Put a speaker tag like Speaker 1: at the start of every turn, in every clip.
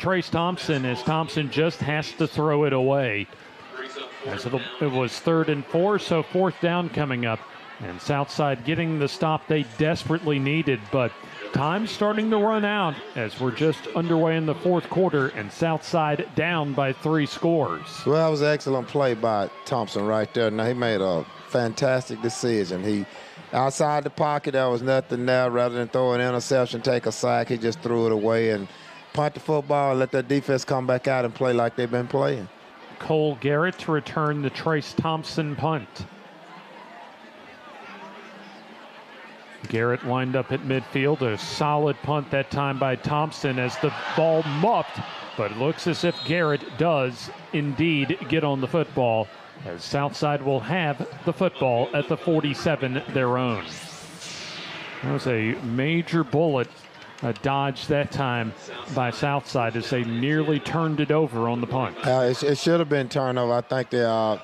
Speaker 1: Trace Thompson, as Thompson just has to throw it away. As it was 3rd and 4, so 4th down coming up. And Southside getting the stop they desperately needed, but time's starting to run out as we're just underway in the 4th quarter, and Southside down by 3 scores.
Speaker 2: Well, that was an excellent play by Thompson right there. Now, he made a fantastic decision. He, outside the pocket, there was nothing there. Rather than throw an interception, take a sack, he just threw it away and punt the football and let that defense come back out and play like they've been playing.
Speaker 1: Cole Garrett to return the Trace Thompson punt. Garrett lined up at midfield. A solid punt that time by Thompson as the ball muffed, but it looks as if Garrett does indeed get on the football, as Southside will have the football at the 47, their own. That was a major bullet, a dodge that time by Southside as they nearly turned it over on the punt.
Speaker 2: It should have been turned over. I think the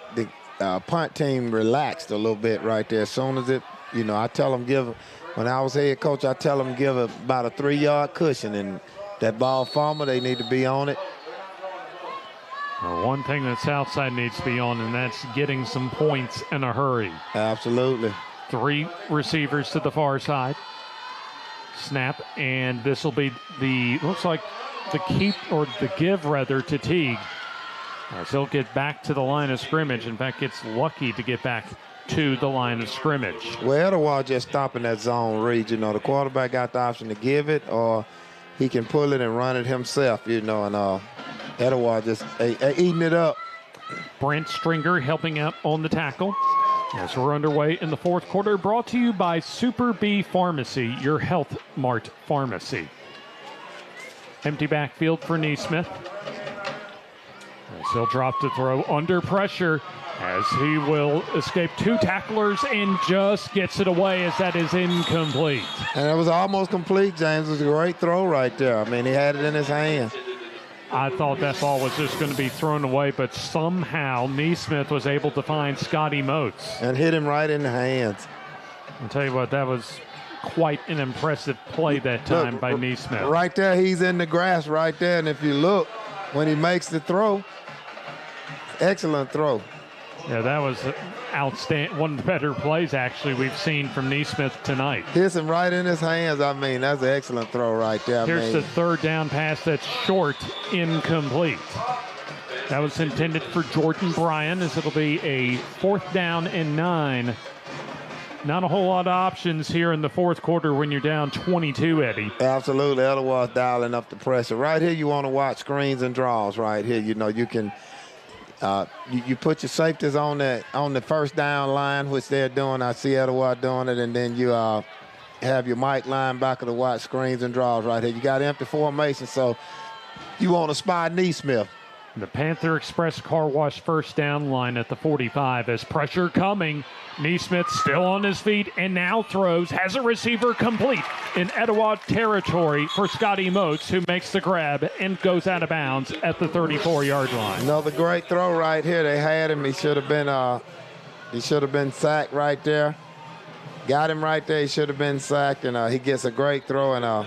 Speaker 2: punt team relaxed a little bit right there. As soon as it, I tell them when I was head coach, I tell them give about a 3-yard cushion, and that ball fumble, they need to be on it.
Speaker 1: Well, one thing that Southside needs to be on, and that's getting some points in a hurry.
Speaker 2: Absolutely.
Speaker 1: 3 receivers to the far side. Snap, and this will be looks like the give rather to Teague. As he'll get back to the line of scrimmage. In fact, gets lucky to get back to the line of scrimmage.
Speaker 2: Well, Etowah just stopping that zone read. The quarterback got the option to give it, or he can pull it and run it himself, and Etowah just eating it up.
Speaker 1: Brent Stringer helping out on the tackle. As we're underway in the 4th quarter, brought to you by Super B Pharmacy, your Health Mart pharmacy. Empty backfield for Neesmith. As he'll drop to throw under pressure, as he will escape 2 tacklers and just gets it away as that is incomplete.
Speaker 2: And it was almost complete, James. It was a great throw right there. I mean, he had it in his hand.
Speaker 1: I thought that ball was just going to be thrown away, but somehow Neesmith was able to find Scotty Moats.
Speaker 2: And hit him right in the hands.
Speaker 1: I'll tell you what, that was quite an impressive play that time by Neesmith.
Speaker 2: Right there, he's in the grass right there, and if you look, when he makes the throw, excellent throw.
Speaker 1: Yeah, that was outstanding. One of the better plays, actually, we've seen from Neesmith tonight.
Speaker 2: Hits him right in his hands. I mean, that's an excellent throw right there.
Speaker 1: Here's the 3rd down pass that's short, incomplete. That was intended for Jordan Bryan, as it'll be a 4th down and 9. Not a whole lot of options here in the 4th quarter when you're down 22, Eddie.
Speaker 2: Absolutely. Etowah's dialing up the pressure. Right here, you want to watch screens and draws right here. You can you put your safeties on the 1st down line, which they're doing. I see Etowah doing it, and then you have your Mike linebacker to watch screens and draws right here. You got empty formation, so you want to spy Neesmith.
Speaker 1: The Panther Express Car Wash 1st down line at the 45 as pressure coming. Neesmith still on his feet and now throws, has a receiver complete in Etowah territory for Scotty Moats, who makes the grab and goes out of bounds at the 34-yard line.
Speaker 2: Another great throw right here. They had him. He should have been sacked right there. Got him right there. He should have been sacked, and he gets a great throw and a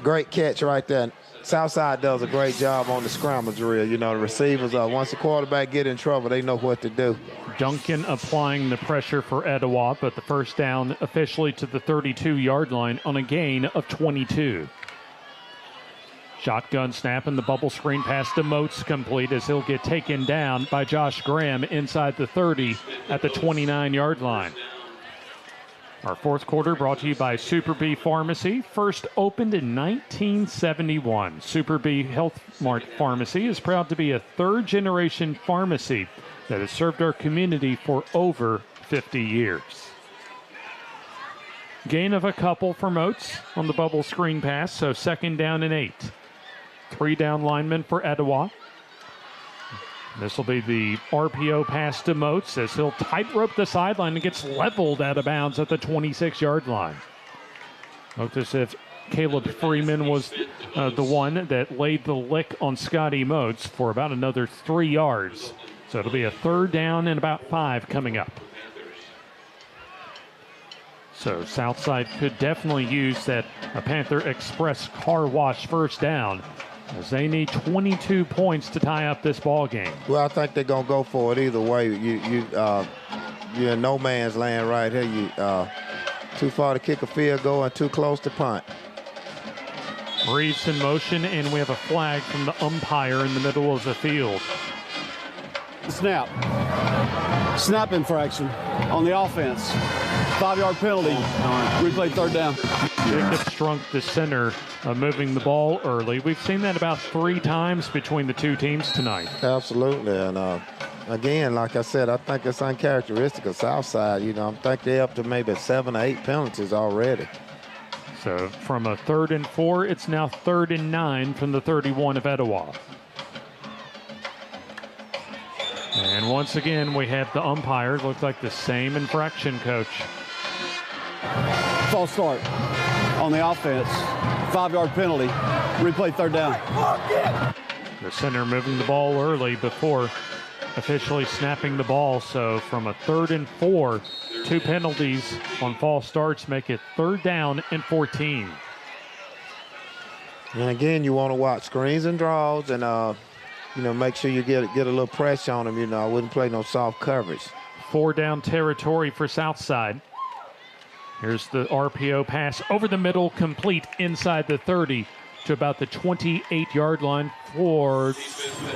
Speaker 2: great catch right there. Southside does a great job on the scramble drill. The receivers, once the quarterback get in trouble, they know what to do.
Speaker 1: Duncan applying the pressure for Etowah, but the 1st down officially to the 32-yard line on a gain of 22. Shotgun snap and the bubble screen pass to Moats complete as he'll get taken down by Josh Graham inside the 30 at the 29-yard line. Our 4th quarter brought to you by Super B Pharmacy, first opened in 1971. Super B Health Mart Pharmacy is proud to be a 3rd-generation pharmacy that has served our community for over 50 years. Gain of a couple for Moats on the bubble screen pass, so 2nd down and 8. 3 down linemen for Etowah. This will be the RPO pass to Moats as he'll tightrope the sideline and gets leveled out of bounds at the 26-yard line. Looked as if Caleb Freeman was the one that laid the lick on Scotty Moats for about another 3 yards. So it'll be a 3rd down and about 5 coming up. So Southside could definitely use that Panther Express Car Wash 1st down as they need 22 points to tie up this ball game.
Speaker 2: Well, I think they're going to go for it either way. You're in no man's land right here. You too far to kick a field goal and too close to punt.
Speaker 1: Reeves in motion, and we have a flag from the umpire in the middle of the field.
Speaker 3: Snap. Snap infraction on the offense. 5-yard penalty. Replay third down.
Speaker 1: Jacob Strunk, the center, moving the ball early. We've seen that about 3 times between the two teams tonight.
Speaker 2: Absolutely. And again, like I said, I think it's uncharacteristic of Southside. You know, I think they're up to maybe 7 or 8 penalties already.
Speaker 1: So from a 3rd and 4, it's now 3rd and 9 from the 31 of Etowah. And once again, we have the umpire. Looks like the same infraction, Coach.
Speaker 3: False start on the offense. 5-yard penalty. Replay third down.
Speaker 1: The center moving the ball early before officially snapping the ball. So from a 3rd and 4, 2 penalties on false starts make it 3rd down and 14.
Speaker 2: And again, you want to watch screens and draws and, make sure you get a little pressure on them. You know, I wouldn't play no soft coverage.
Speaker 1: 4 down territory for Southside. Here's the RPO pass over the middle, complete inside the 30 to about the 28-yard line. For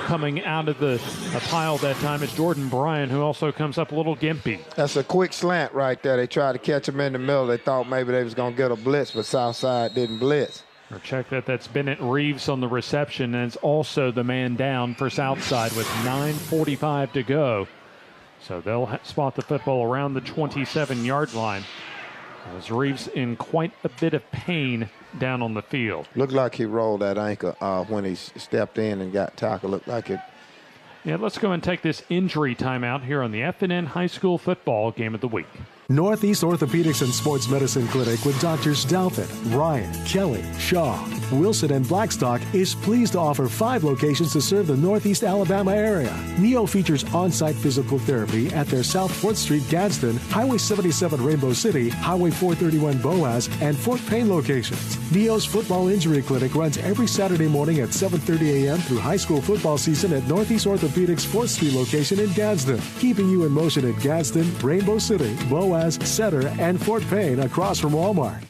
Speaker 1: coming out of the pile that time is Jordan Bryan, who also comes up a little gimpy.
Speaker 2: That's a quick slant right there. They tried to catch him in the middle. They thought maybe they was going to get a blitz, but Southside didn't blitz.
Speaker 1: Or check that. That's Bennett Reeves on the reception, and it's also the man down for Southside with 9:45 to go. So they'll spot the football around the 27-yard line. As Reeves in quite a bit of pain down on the field.
Speaker 2: Looked like he rolled that ankle when he stepped in and got tackled. Looked like it.
Speaker 1: Yeah, let's go and take this injury timeout here on the FNN High School Football Game of the Week.
Speaker 4: Northeast Orthopedics and Sports Medicine Clinic with Drs. Dalpin, Ryan, Kelly, Shaw, Wilson, and Blackstock is pleased to offer 5 locations to serve the Northeast Alabama area. NEO features on-site physical therapy at their South 4th Street Gadsden, Highway 77 Rainbow City, Highway 431 Boaz, and Fort Payne locations. NEO's Football Injury Clinic runs every Saturday morning at 7:30 a.m. through high school football season at Northeast Orthopedics 4th Street location in Gadsden, keeping you in motion at Gadsden, Rainbow City, Boaz, Setter, and Fort Payne across from Walmart.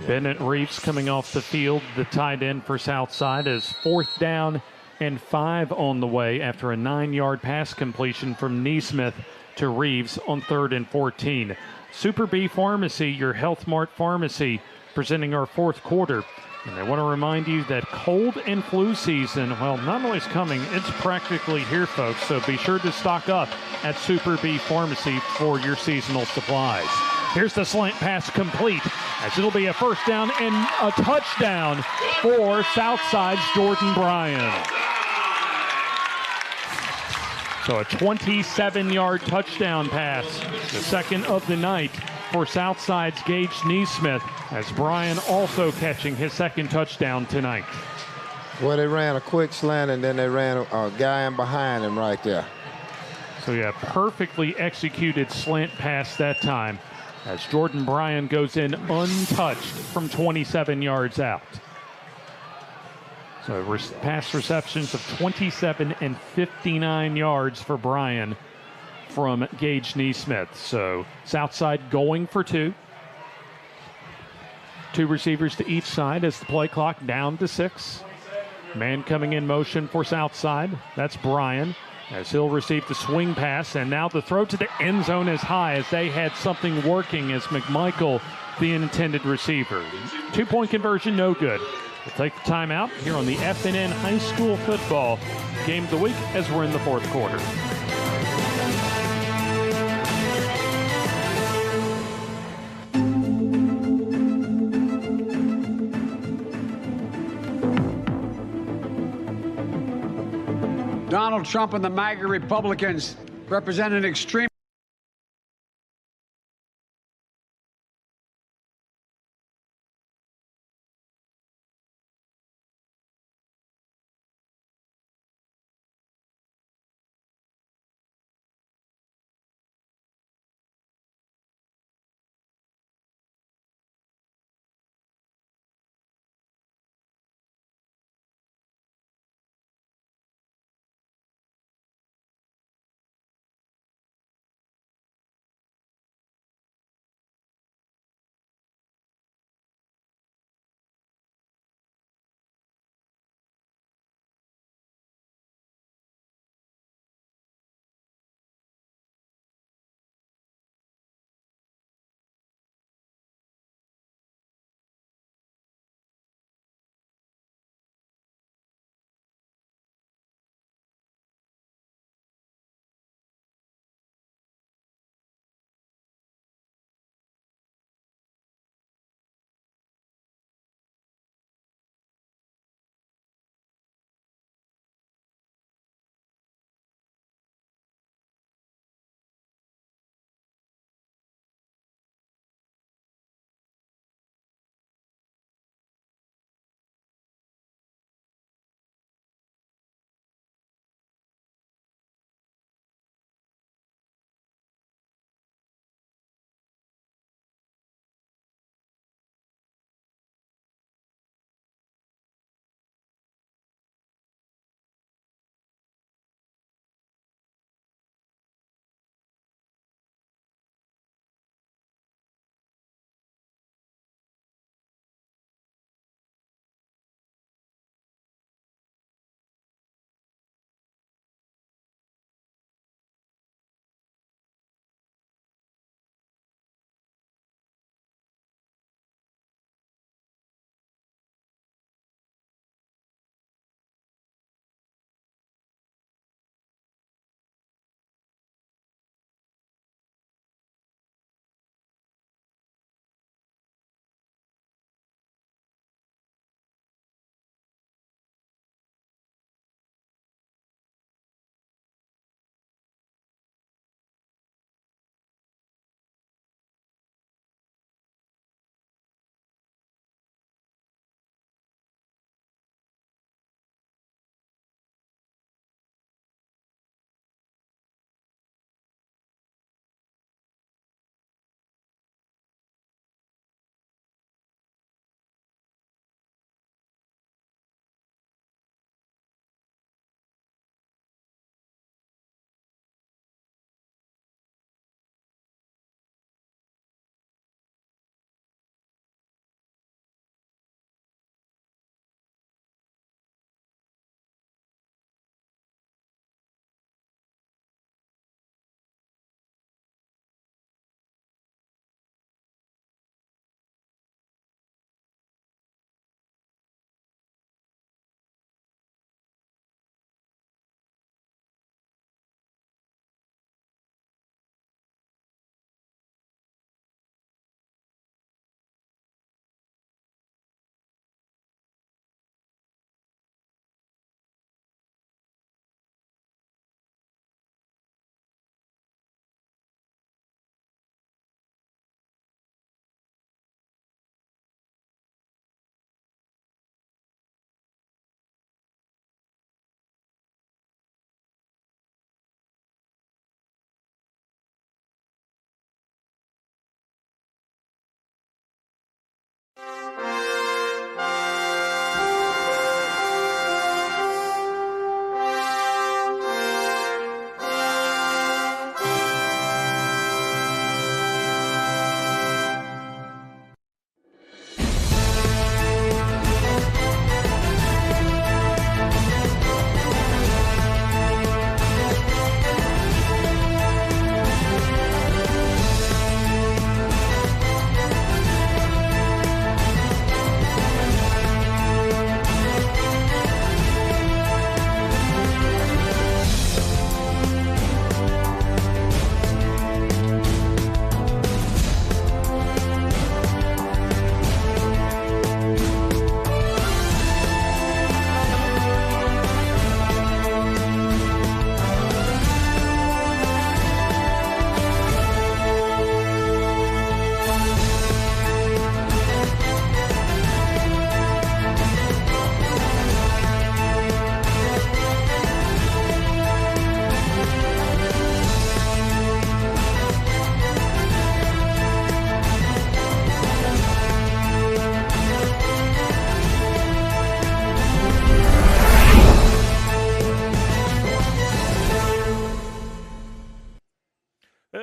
Speaker 1: Bennett Reeves coming off the field, the tight end for Southside, is 4th down and 5 on the way after a 9-yard pass completion from Neesmith to Reeves on 3rd and 14. Super B Pharmacy, your Health Mart pharmacy, presenting our 4th quarter. And I want to remind you that cold and flu season, well, not only is coming, it's practically here, folks. So be sure to stock up at Super B Pharmacy for your seasonal supplies. Here's the slant pass complete, as it'll be a 1st down and a touchdown for Southside's Jordan Bryan. So a 27-yard touchdown pass, the 2nd of the night for Southside's Gage Neesmith, as Bryan also catching his 2nd touchdown tonight.
Speaker 2: Well, they ran a quick slant, and then they ran a guy in behind him right there.
Speaker 1: So yeah, perfectly executed slant pass that time, as Jordan Bryan goes in untouched from 27 yards out. So pass receptions of 27 and 59 yards for Bryan from Gage Neesmith. So Southside going for 2. 2 receivers to each side as the play clock down to 6. Man coming in motion for Southside. That's Bryan, as he'll receive the swing pass, and now the throw to the end zone is high, as they had something working, as McMichael, the intended receiver. 2-point conversion, no good. We'll take the timeout here on the FNN High School Football Game of the Week as we're in the 4th quarter.
Speaker 5: Donald Trump and the MAGA Republicans represent an extreme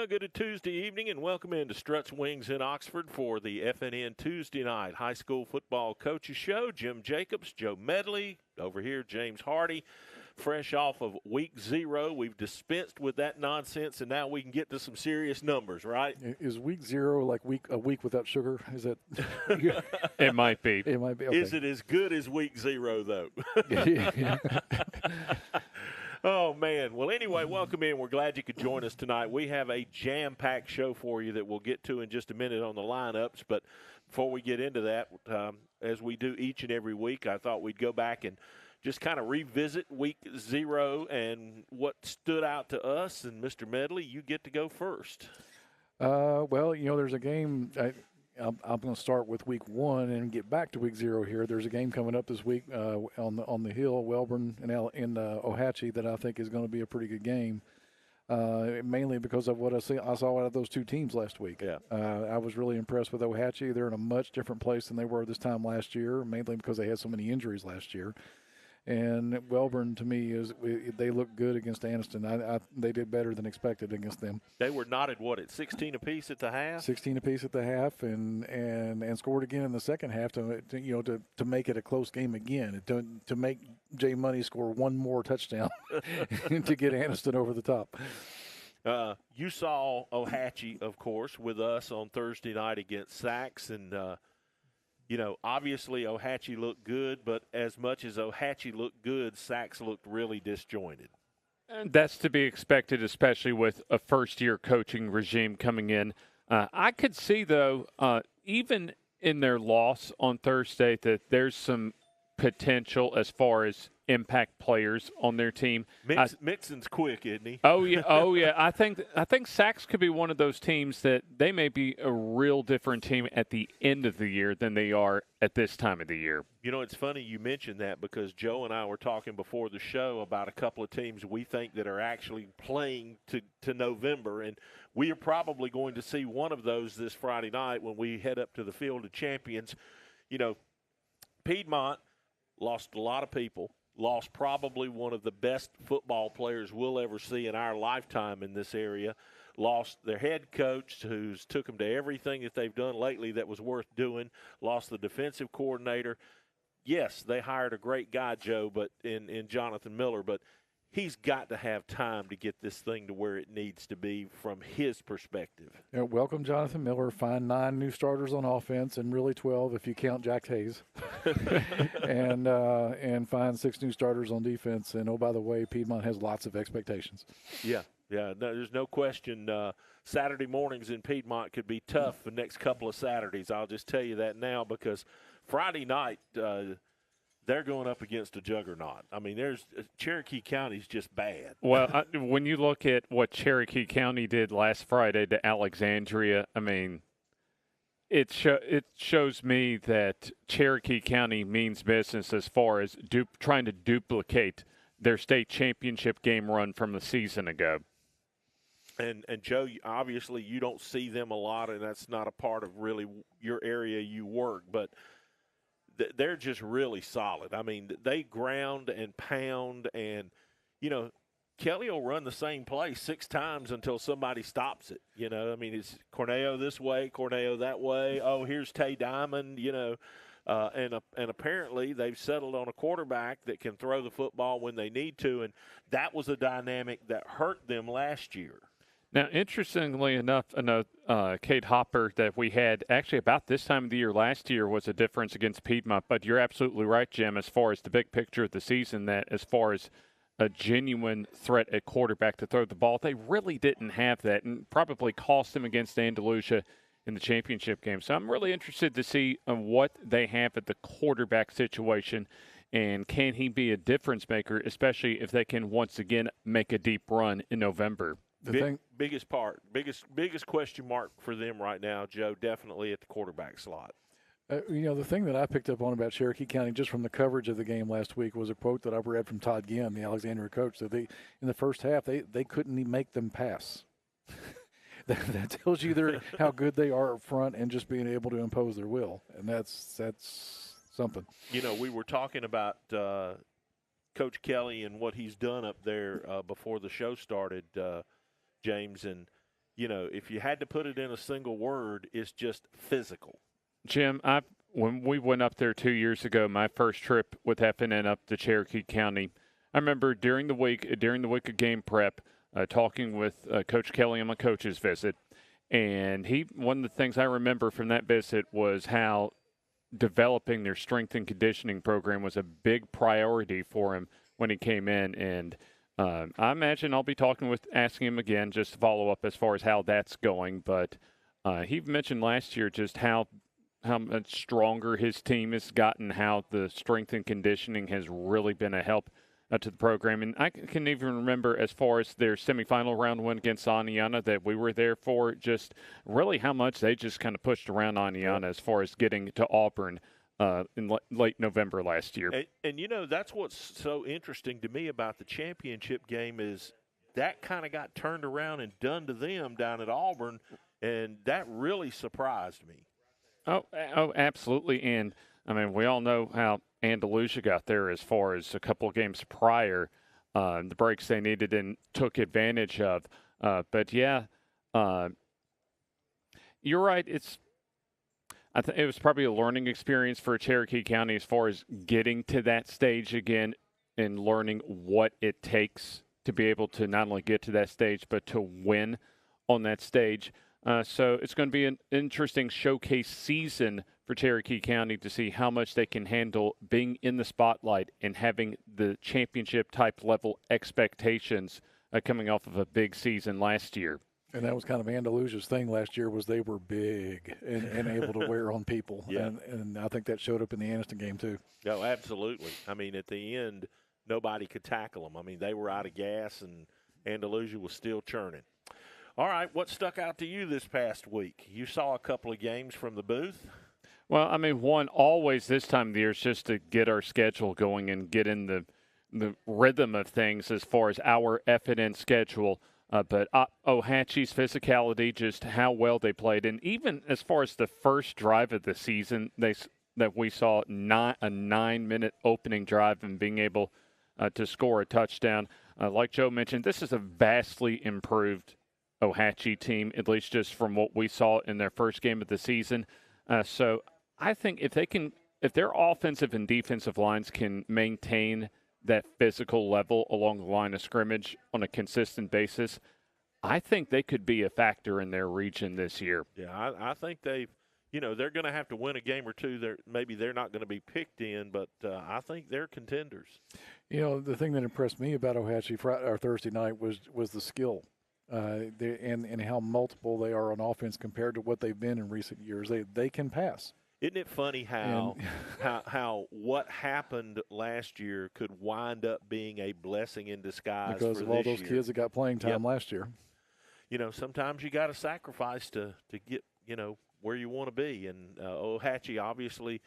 Speaker 6: good Tuesday evening, and welcome into Struts Wings in Oxford for the FNN Tuesday night high school football coaches show. Jim Jacobs, Joe Medley, over here James Hardy, fresh off of week 0. We've dispensed with that nonsense, and now we can get to some serious numbers, right?
Speaker 7: Is week 0 like a week without sugar? Is that?
Speaker 1: It might be.
Speaker 7: It might be. Okay.
Speaker 6: Is it as good as week 0, though?
Speaker 7: Yeah.
Speaker 6: Oh, man. Well, anyway, welcome in. We're glad you could join us tonight. We have a jam-packed show for you that we'll get to in just a minute on the lineups. But before we get into that, as we do each and every week, I thought we'd go back and just kind of revisit week 0 and what stood out to us. And, Mr. Medley, you get to go first.
Speaker 7: Well, there's a game. I'm going to start with week 1 and get back to week 0 here. There's a game coming up this week on the hill, Welborn and Ohatchee, that I think is going to be a pretty good game, mainly because of what I saw out of those two teams last week.
Speaker 6: Yeah.
Speaker 7: I was really impressed with Ohatchee. They're in a much different place than they were this time last year, mainly because they had so many injuries last year. And Welborn, to me, they look good against Anniston. They did better than expected against them.
Speaker 6: They were knotted, at 16 apiece at the half?
Speaker 7: 16 apiece at the half, and scored again in the second half to make it a close game again, to make J Money score one more touchdown to get Anniston over the top.
Speaker 6: You saw Ohatchee, of course, with us on Thursday night against Sachs, and obviously Ohatchee looked good, but as much as Ohatchee looked good, Sachs looked really disjointed.
Speaker 1: And that's to be expected, especially with a first-year coaching regime coming in. I could see, though, even in their loss on Thursday, that there's some potential as far as impact players on their team.
Speaker 6: Mixon's quick, isn't he?
Speaker 1: Oh yeah. I think Sachs could be one of those teams that they may be a real different team at the end of the year than they are at this time of the year.
Speaker 6: It's funny you mentioned that, because Joe and I were talking before the show about a couple of teams we think that are actually playing to November, and we are probably going to see one of those this Friday night when we head up to the Field of Champions. Piedmont lost a lot of people. Lost probably one of the best football players we'll ever see in our lifetime in this area. Lost their head coach, who's took them to everything that they've done lately that was worth doing. Lost the defensive coordinator. Yes, they hired a great guy, Joe, but in Jonathan Miller, but he's got to have time to get this thing to where it needs to be from his perspective.
Speaker 7: Yeah, welcome, Jonathan Miller. Find 9 new starters on offense, and really 12 if you count Jack Hayes. and find 6 new starters on defense. And, oh, by the way, Piedmont has lots of expectations.
Speaker 6: Yeah. No, there's no question. Saturday mornings in Piedmont could be tough the next couple of Saturdays. I'll just tell you that now, because Friday night they're going up against a juggernaut. I mean, Cherokee County's just bad.
Speaker 1: Well, when you look at what Cherokee County did last Friday to Alexandria, I mean, it shows me that Cherokee County means business as far as trying to duplicate their state championship game run from a season ago.
Speaker 6: And Joe, obviously you don't see them a lot, and that's not a part of really your area you work, but they're just really solid. I mean, they ground and pound, and, Kelley will run the same play 6 times until somebody stops it. I mean, it's Cornejo this way, Cornejo that way. Oh, here's Tay Diamond, and apparently they've settled on a quarterback that can throw the football when they need to, and that was a dynamic that hurt them last year.
Speaker 1: Now, interestingly enough, Kate Hopper that we had actually about this time of the year last year was a difference against Piedmont. But you're absolutely right, Jim, as far as the big picture of the season, that as far as a genuine threat at quarterback to throw the ball, they really didn't have that, and probably cost them against Andalusia in the championship game. So I'm really interested to see what they have at the quarterback situation, and can he be a difference maker, especially if they can once again make a deep run in November.
Speaker 6: Biggest question mark for them right now, Joe, definitely at the quarterback slot.
Speaker 7: The thing that I picked up on about Cherokee County just from the coverage of the game last week was a quote that I read from Todd Ginn, the Alexandria coach, that in the first half they couldn't even make them pass. that tells you how good they are up front and just being able to impose their will, and that's something.
Speaker 6: We were talking about Coach Kelley and what he's done up there before the show started, James, and if you had to put it in a single word, it's just physical.
Speaker 1: Jim, when we went up there 2 years ago, my first trip with FNN up to Cherokee County, I remember during the week of game prep, talking with Coach Kelley on my coach's visit, and one of the things I remember from that visit was how developing their strength and conditioning program was a big priority for him when he came in. And I imagine I'll be asking him again just to follow up as far as how that's going. But he mentioned last year just how much stronger his team has gotten, how the strength and conditioning has really been a help to the program. And I can even remember as far as their semifinal round win against Aniana that we were there for, just really how much they just kind of pushed around Aniana as far as getting to Auburn in late November last year.
Speaker 6: And that's what's so interesting to me about the championship game is that kind of got turned around and done to them down at Auburn, and that really surprised me.
Speaker 1: Oh, absolutely. And, I mean, we all know how Andalusia got there as far as a couple of games prior, the breaks they needed and took advantage of. But, yeah, you're right. I think it was probably a learning experience for Cherokee County as far as getting to that stage again and learning what it takes to be able to not only get to that stage but to win on that stage. So it's going to be an interesting showcase season for Cherokee County to see how much they can handle being in the spotlight and having the championship type level expectations coming off of a big season last year.
Speaker 7: And that was kind of Andalusia's thing last year, was they were big and able to wear on people.
Speaker 6: Yeah.
Speaker 7: And I think that showed up in the Anniston game too.
Speaker 6: No, absolutely. I mean, at the end, nobody could tackle them. I mean, they were out of gas, and Andalusia was still churning. All right, what stuck out to you this past week? You saw a couple of games from the booth.
Speaker 1: Well, I mean, one, always this time of the year is just to get our schedule going and get in the rhythm of things as far as our FNN schedule. But Ohatchee's physicality, just how well they played. And even as far as the first drive of the season, that we saw a 9-minute opening drive and being able to score a touchdown. Like Joe mentioned, this is a vastly improved Ohatchee team, at least just from what we saw in their first game of the season. So I think if their offensive and defensive lines can maintain that physical level along the line of scrimmage on a consistent basis, I think they could be a factor in their region this year.
Speaker 6: Yeah, I think they're going to have to win a game or two. Maybe they're not going to be picked in, but I think they're contenders.
Speaker 7: The thing that impressed me about Ohatchee Thursday night was the skill. And how multiple they are on offense compared to what they've been in recent years. They can pass.
Speaker 6: Isn't it funny how what happened last year could wind up being a blessing in disguise
Speaker 7: because of all those kids that got playing time last year?
Speaker 6: Sometimes you got to sacrifice to get where you want to be. And Ohatchee obviously,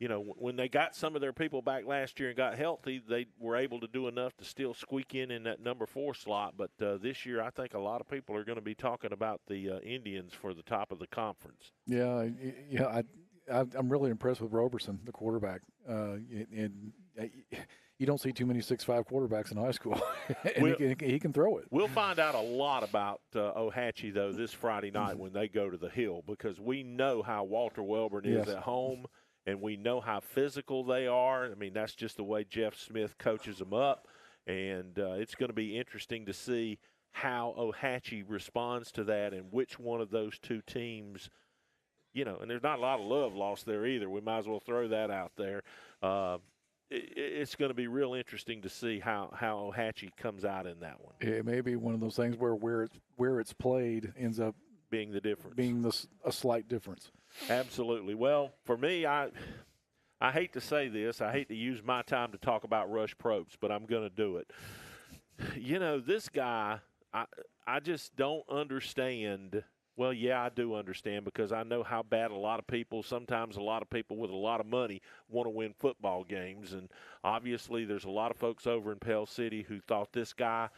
Speaker 6: when they got some of their people back last year and got healthy, they were able to do enough to still squeak in that number 4 slot. But this year, I think a lot of people are going to be talking about the Indians for the top of the conference.
Speaker 7: Yeah, I'm really impressed with Roberson, the quarterback. And you don't see too many 6'5" quarterbacks in high school, and he can throw it.
Speaker 6: We'll find out a lot about Ohatchee, though, this Friday night when they go to the Hill, because we know how Walter Welborn is at home. And we know how physical they are. I mean, that's just the way Jeff Smith coaches them up. And it's going to be interesting to see how Ohatchee responds to that and which one of those two teams, and there's not a lot of love lost there either. We might as well throw that out there. It's going to be real interesting to see how Ohatchee comes out in that one.
Speaker 7: It may be one of those things where it's played ends up
Speaker 6: being the difference.
Speaker 7: Being a slight difference.
Speaker 6: Absolutely. Well, for me, I hate to say this. I hate to use my time to talk about Rush Probst, but I'm going to do it. This guy, I just don't understand. Well, yeah, I do understand, because I know how bad sometimes a lot of people with a lot of money want to win football games. And obviously there's a lot of folks over in Pell City who thought this guy,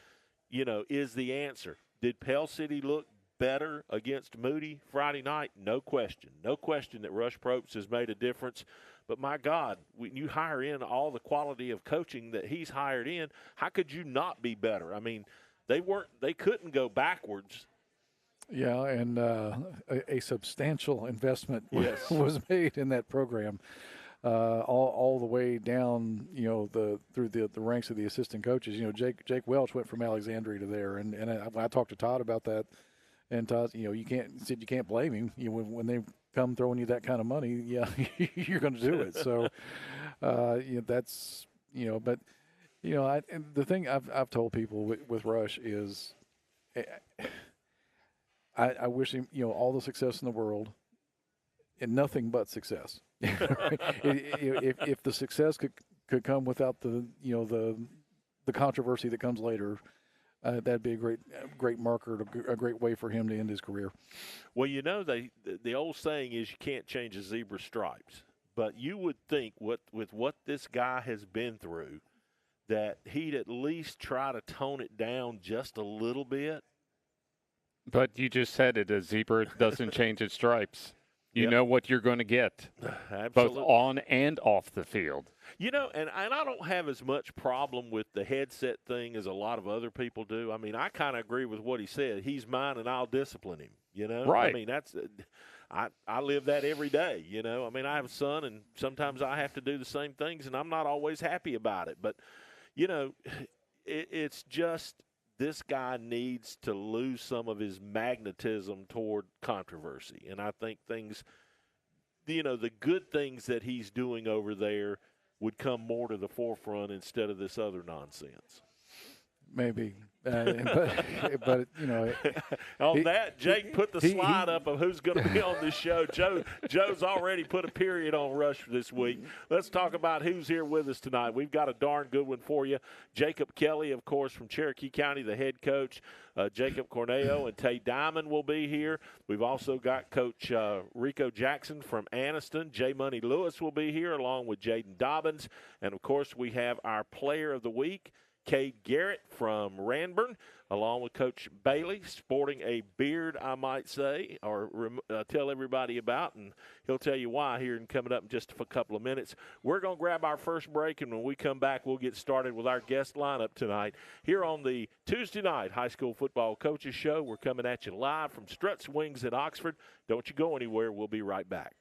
Speaker 6: is the answer. Did Pell City look better against Moody Friday night? No question. No question that Rush Probst has made a difference. But, my God, when you hire in all the quality of coaching that he's hired in, how could you not be better? I mean, they couldn't go backwards
Speaker 7: Yeah, and a substantial investment
Speaker 6: Yes.
Speaker 7: was made in that program, all the way down, through the ranks of the assistant coaches. Jake Welch went from Alexandria to there, and when I talked to Todd about that, and Todd, you can't blame him. When they come throwing you that kind of money, yeah, you're going to do it. So, that's but and the thing I've told people with Rush is. I wish him, all the success in the world, and nothing but success. If the success could come without the controversy that comes later, that'd be a great marker, a great way for him to end his career.
Speaker 6: Well, the old saying is you can't change a zebra's stripes, but you would think with what this guy has been through, that he'd at least try to tone it down just a little bit.
Speaker 8: But you just said it, a zebra doesn't change its stripes. You know what you're going to get, both on and off the field.
Speaker 6: And I don't have as much problem with the headset thing as a lot of other people do. I mean, I kind of agree with what he said. He's mine, and I'll discipline him,
Speaker 8: Right.
Speaker 6: I mean, I live that every day, I mean, I have a son, and sometimes I have to do the same things, and I'm not always happy about it. But, it's just – this guy needs to lose some of his magnetism toward controversy. And I think things, the good things that he's doing over there would come more to the forefront instead of this other nonsense.
Speaker 7: Maybe. But
Speaker 6: on that, Jake put the slide up of who's going to be on this show. Joe's already put a period on Rush this week. Let's talk about who's here with us tonight. We've got a darn good one for you. Jacob Kelley, of course, from Cherokee County, the head coach. Jacob Cornejo and Tay Diamond will be here. We've also got Coach Rico Jackson from Anniston. J. Money Lewis will be here along with Jaden Dobbins. And, of course, we have our player of the week, Kaide Garrett from Ranburne, along with Coach Bailey, sporting a beard, I might say, or tell everybody about, and he'll tell you why here and coming up in just a couple of minutes. We're going to grab our first break, and when we come back, we'll get started with our guest lineup tonight here on the Tuesday night High School Football Coaches Show. We're coming at you live from Strutt's Wings in Oxford. Don't you go anywhere. We'll be right back.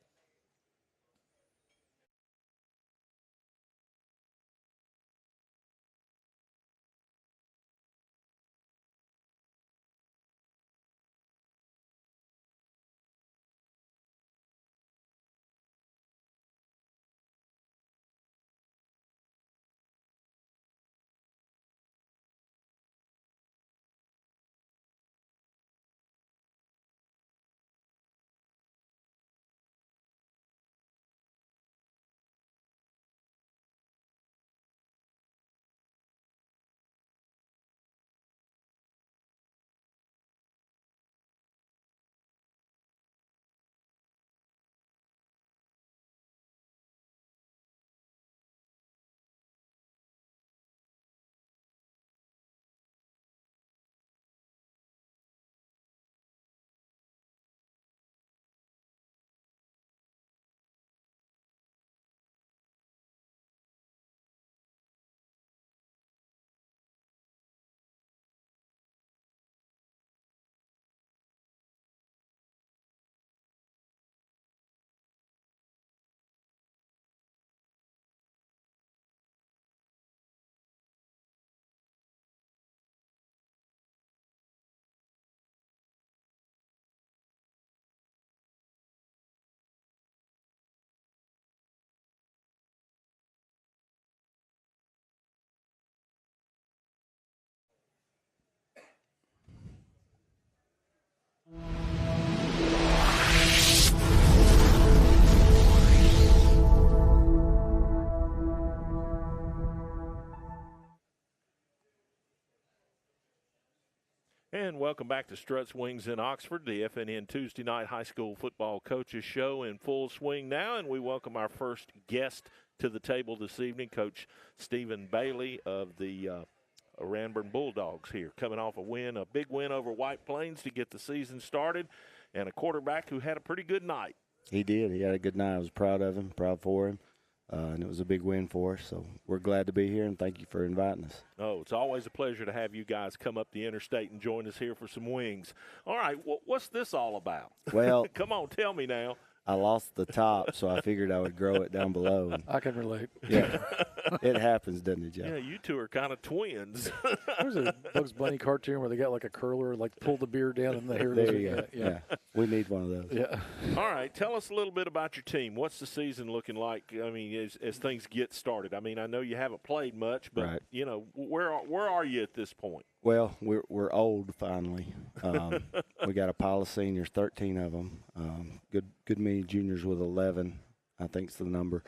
Speaker 6: And welcome back to Strutt's Wings in Oxford, the FNN Tuesday night high school football coaches show in full swing now. And we welcome our first guest to the table this evening, Coach Stephen Bailey of the Ranburne Bulldogs here, coming off a big win over White Plains to get the season started, and a quarterback who had a pretty good night.
Speaker 9: He did. He had a good night. I was proud of him, proud for him. and it was a big win for us. So we're glad to be here, and thank you for inviting us.
Speaker 6: Oh, it's always a pleasure to have you guys come up the interstate and join us here for some wings. All right, what's this all about?
Speaker 9: Well,
Speaker 6: come on, tell me now.
Speaker 9: I lost the top, so I figured I would grow it down below. And,
Speaker 7: I can relate.
Speaker 9: Yeah, it happens, doesn't it, Joe?
Speaker 6: Yeah, you two are kind of twins.
Speaker 7: There's a Bugs Bunny cartoon where they got like a curler, like pull the beard down and the hair.
Speaker 9: There you go.
Speaker 7: Yeah,
Speaker 9: we need one of those.
Speaker 7: yeah.
Speaker 6: All right, tell us a little bit about your team. What's the season looking like? I mean, as things get started. I mean, I know you haven't played much, but
Speaker 9: Right.
Speaker 6: you know, where are you at this point?
Speaker 9: Well, we're old finally. We got a pile of seniors, 13 of them. Good many juniors with 11, I think is the number.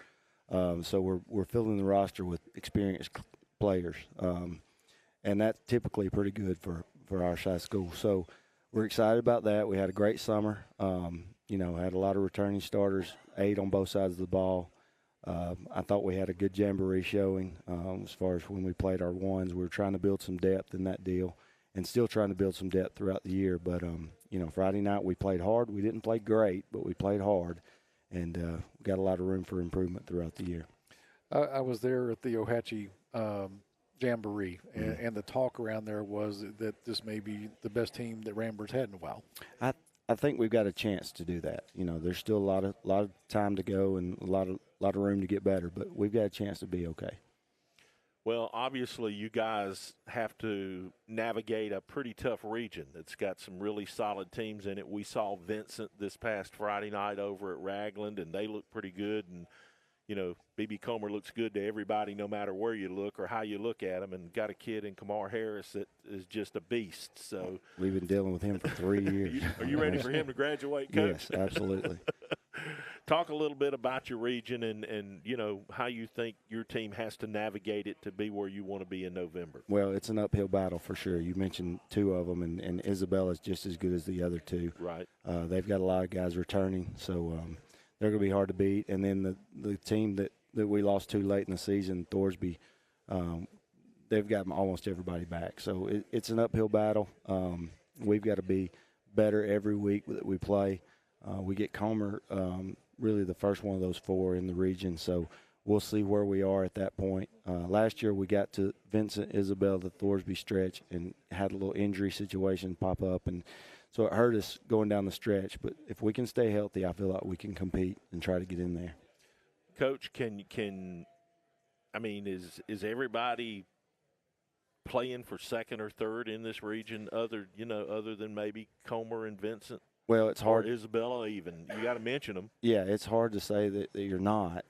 Speaker 9: So we're filling the roster with experienced players, and that's typically pretty good for our size school. So we're excited about that. We had a great summer. Had a lot of returning starters, 8 on both sides of the ball. I thought we had a good jamboree showing as far as when we played our ones. We were trying to build some depth in that deal and still trying to build some depth throughout the year. But, Friday night we played hard. We didn't play great, but we played hard, and we got a lot of room for improvement throughout the year. I
Speaker 7: was there at the Ohatchee Jamboree, and the talk around there was that this may be the best team that Ranburne's had in a while.
Speaker 9: I think we've got a chance to do that. There's still a lot of time to go and a lot of room to get better, but we've got a chance to be okay.
Speaker 6: Well, obviously, you guys have to navigate a pretty tough region that's got some really solid teams in it. We saw Vincent this past Friday night over at Ragland, and they look pretty good. And, B.B. Comer looks good to everybody no matter where you look or how you look at him, and got a kid in Kamar Harris that is just a beast. So
Speaker 9: we've been dealing with him for 3 years.
Speaker 6: Are you ready for him to graduate, Coach?
Speaker 9: Yes, absolutely.
Speaker 6: Talk a little bit about your region and how you think your team has to navigate it to be where you want to be in November.
Speaker 9: Well, it's an uphill battle for sure. You mentioned 2 of them, and Isabella's just as good as the other 2.
Speaker 6: Right.
Speaker 9: They've got a lot of guys returning, so they're going to be hard to beat. And then the team that we lost to late in the season, Thorsby, they've got almost everybody back. So it's an uphill battle. We've got to be better every week that we play. We get Comer really the first one of those 4 in the region, so we'll see where we are at that point. Last year we got to Vincent, Isabel, the Thorsby stretch, and had a little injury situation pop up, and so it hurt us going down the stretch. But if we can stay healthy, I feel like we can compete and try to get in there.
Speaker 6: Coach, is everybody playing for second or third in this region other than maybe Comer and Vincent?
Speaker 9: Well, it's hard.
Speaker 6: Or Isabella even. You got to mention them.
Speaker 9: Yeah, it's hard to say that you're not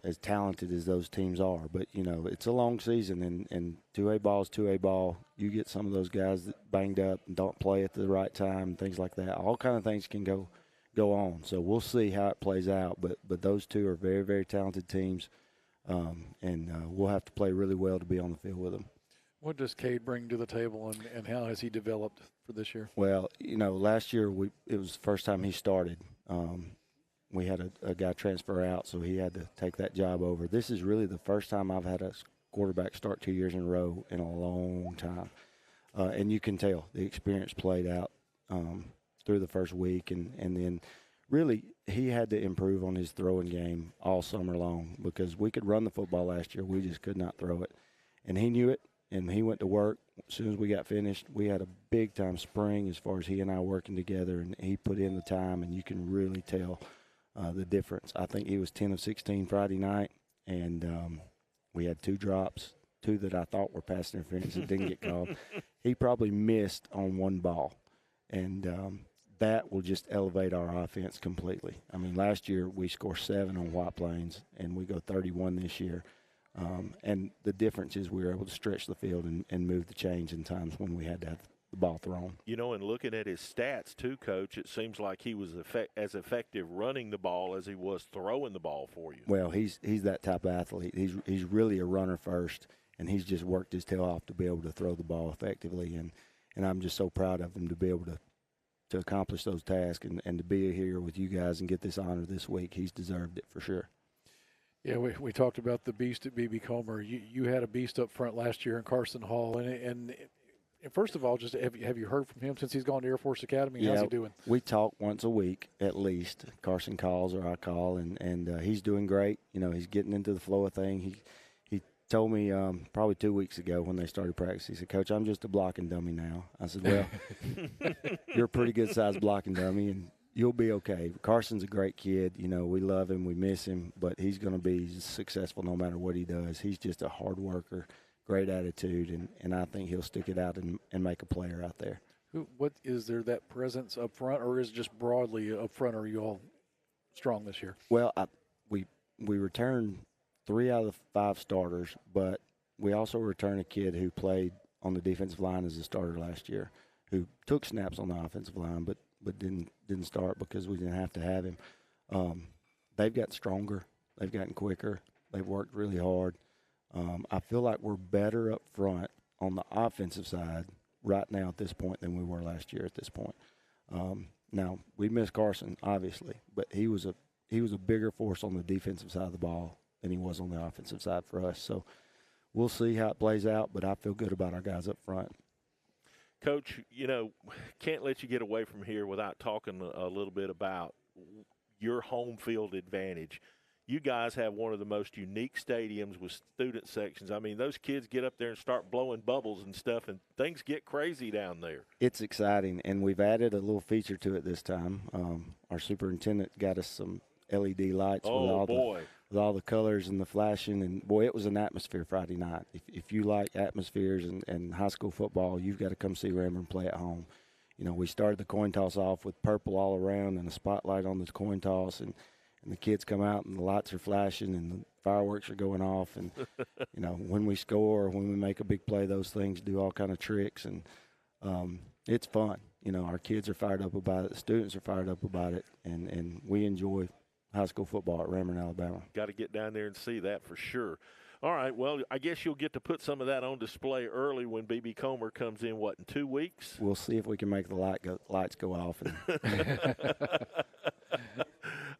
Speaker 9: as talented as those teams are. But, it's a long season, and 2A ball is 2A ball. You get some of those guys that banged up and don't play at the right time, things like that. All kind of things can go on. So we'll see how it plays out. But those 2 are very, very talented teams, and we'll have to play really well to be on the field with them.
Speaker 7: What does Kaide bring to the table, and how has he developed for this year?
Speaker 9: Well, last year it was the first time he started. We had a guy transfer out, so he had to take that job over. This is really the first time I've had a quarterback start 2 years in a row in a long time. And you can tell the experience played out through the first week. And then really he had to improve on his throwing game all summer long because we could run the football last year. We just could not throw it. And he knew it. And he went to work. As soon as we got finished, we had a big-time spring as far as he and I working together, and he put in the time, and you can really tell the difference. I think he was 10 of 16 Friday night, and we had 2 drops, 2 that I thought were pass interference that didn't get called. He probably missed on 1 ball, and that will just elevate our offense completely. I mean, last year we scored 7 on White Plains, and we go 31 this year. And the difference is we were able to stretch the field and move the chains in times when we had to have the ball thrown.
Speaker 6: And looking at his stats too, Coach, it seems like he was as effective running the ball as he was throwing the ball for you.
Speaker 9: Well, he's that type of athlete. He's really a runner first, and he's just worked his tail off to be able to throw the ball effectively. And I'm just so proud of him to be able to accomplish those tasks and to be here with you guys and get this honor this week. He's deserved it for sure.
Speaker 7: Yeah, we talked about the beast at B.B. Comer. You had a beast up front last year in Carson Hall, and First of all, just have you heard from him since he's gone to Air Force Academy?
Speaker 9: Yeah,
Speaker 7: how's he doing?
Speaker 9: We talk once a week at least. Carson calls or I call, and he's doing great. You know, he's getting into the flow of things. He told me probably 2 weeks ago when they started practice, he said, "Coach, I'm just a blocking dummy now." I said, "Well, you're a pretty good-sized blocking dummy, and you'll be okay." Carson's a great kid. You know, we love him, we miss him, but he's going to be successful no matter what he does. He's just a hard worker, great attitude, and I think he'll stick it out and make a player out there.
Speaker 7: What is there that presence up front, or is it just broadly up front? Are you all strong this year?
Speaker 9: Well, we returned 3 out of the 5 starters, but we also returned a kid who played on the defensive line as a starter last year, who took snaps on the offensive line, but didn't start because we didn't have to have him. They've gotten stronger. They've gotten quicker. They've worked really hard. I feel like we're better up front on the offensive side right now at this point than we were last year at this point. Now, we miss Carson, obviously, but he was a bigger force on the defensive side of the ball than he was on the offensive side for us. So we'll see how it plays out, but I feel good about our guys up front.
Speaker 6: Coach, you know, can't let you get away from here without talking a little bit about your home field advantage. You guys have one of the most unique stadiums with student sections. I mean, those kids get up there and start blowing bubbles and stuff, and things get crazy down there.
Speaker 9: It's exciting, and we've added a little feature to it this time. Our superintendent got us some LED lights with all the colors and the flashing, and boy, it was an atmosphere Friday night. If you like atmospheres and high school football, you've got to come see Ranburne play at home. You know, we started the coin toss off with purple all around and a spotlight on the coin toss, and the kids come out and the lights are flashing and the fireworks are going off, and you know, when we score or when we make a big play, those things do all kind of tricks, and it's fun. You know, our kids are fired up about it, the students are fired up about it, and we enjoy high school football at Ranburne, Alabama.
Speaker 6: Got to get down there and see that for sure. All right, well, I guess you'll get to put some of that on display early when B.B. Comer comes in, in 2 weeks?
Speaker 9: We'll see if we can make the lights go off.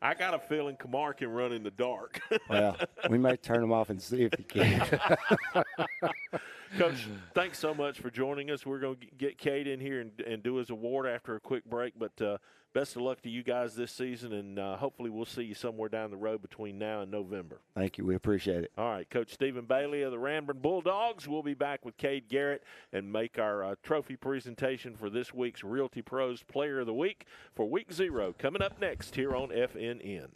Speaker 6: I got a feeling Kamar can run in the dark.
Speaker 9: Well, we may turn them off and see if he can.
Speaker 6: Coach, thanks so much for joining us. We're going to get Kaide in here and do his award after a quick break, but best of luck to you guys this season, and hopefully we'll see you somewhere down the road between now and November.
Speaker 9: Thank you. We appreciate it.
Speaker 6: All right, Coach Stephen Bailey of the Ranburne Bulldogs. We'll be back with Kaide Garrett and make our trophy presentation for this week's Realty Pros Player of the Week for Week 0 coming up next here on FNN.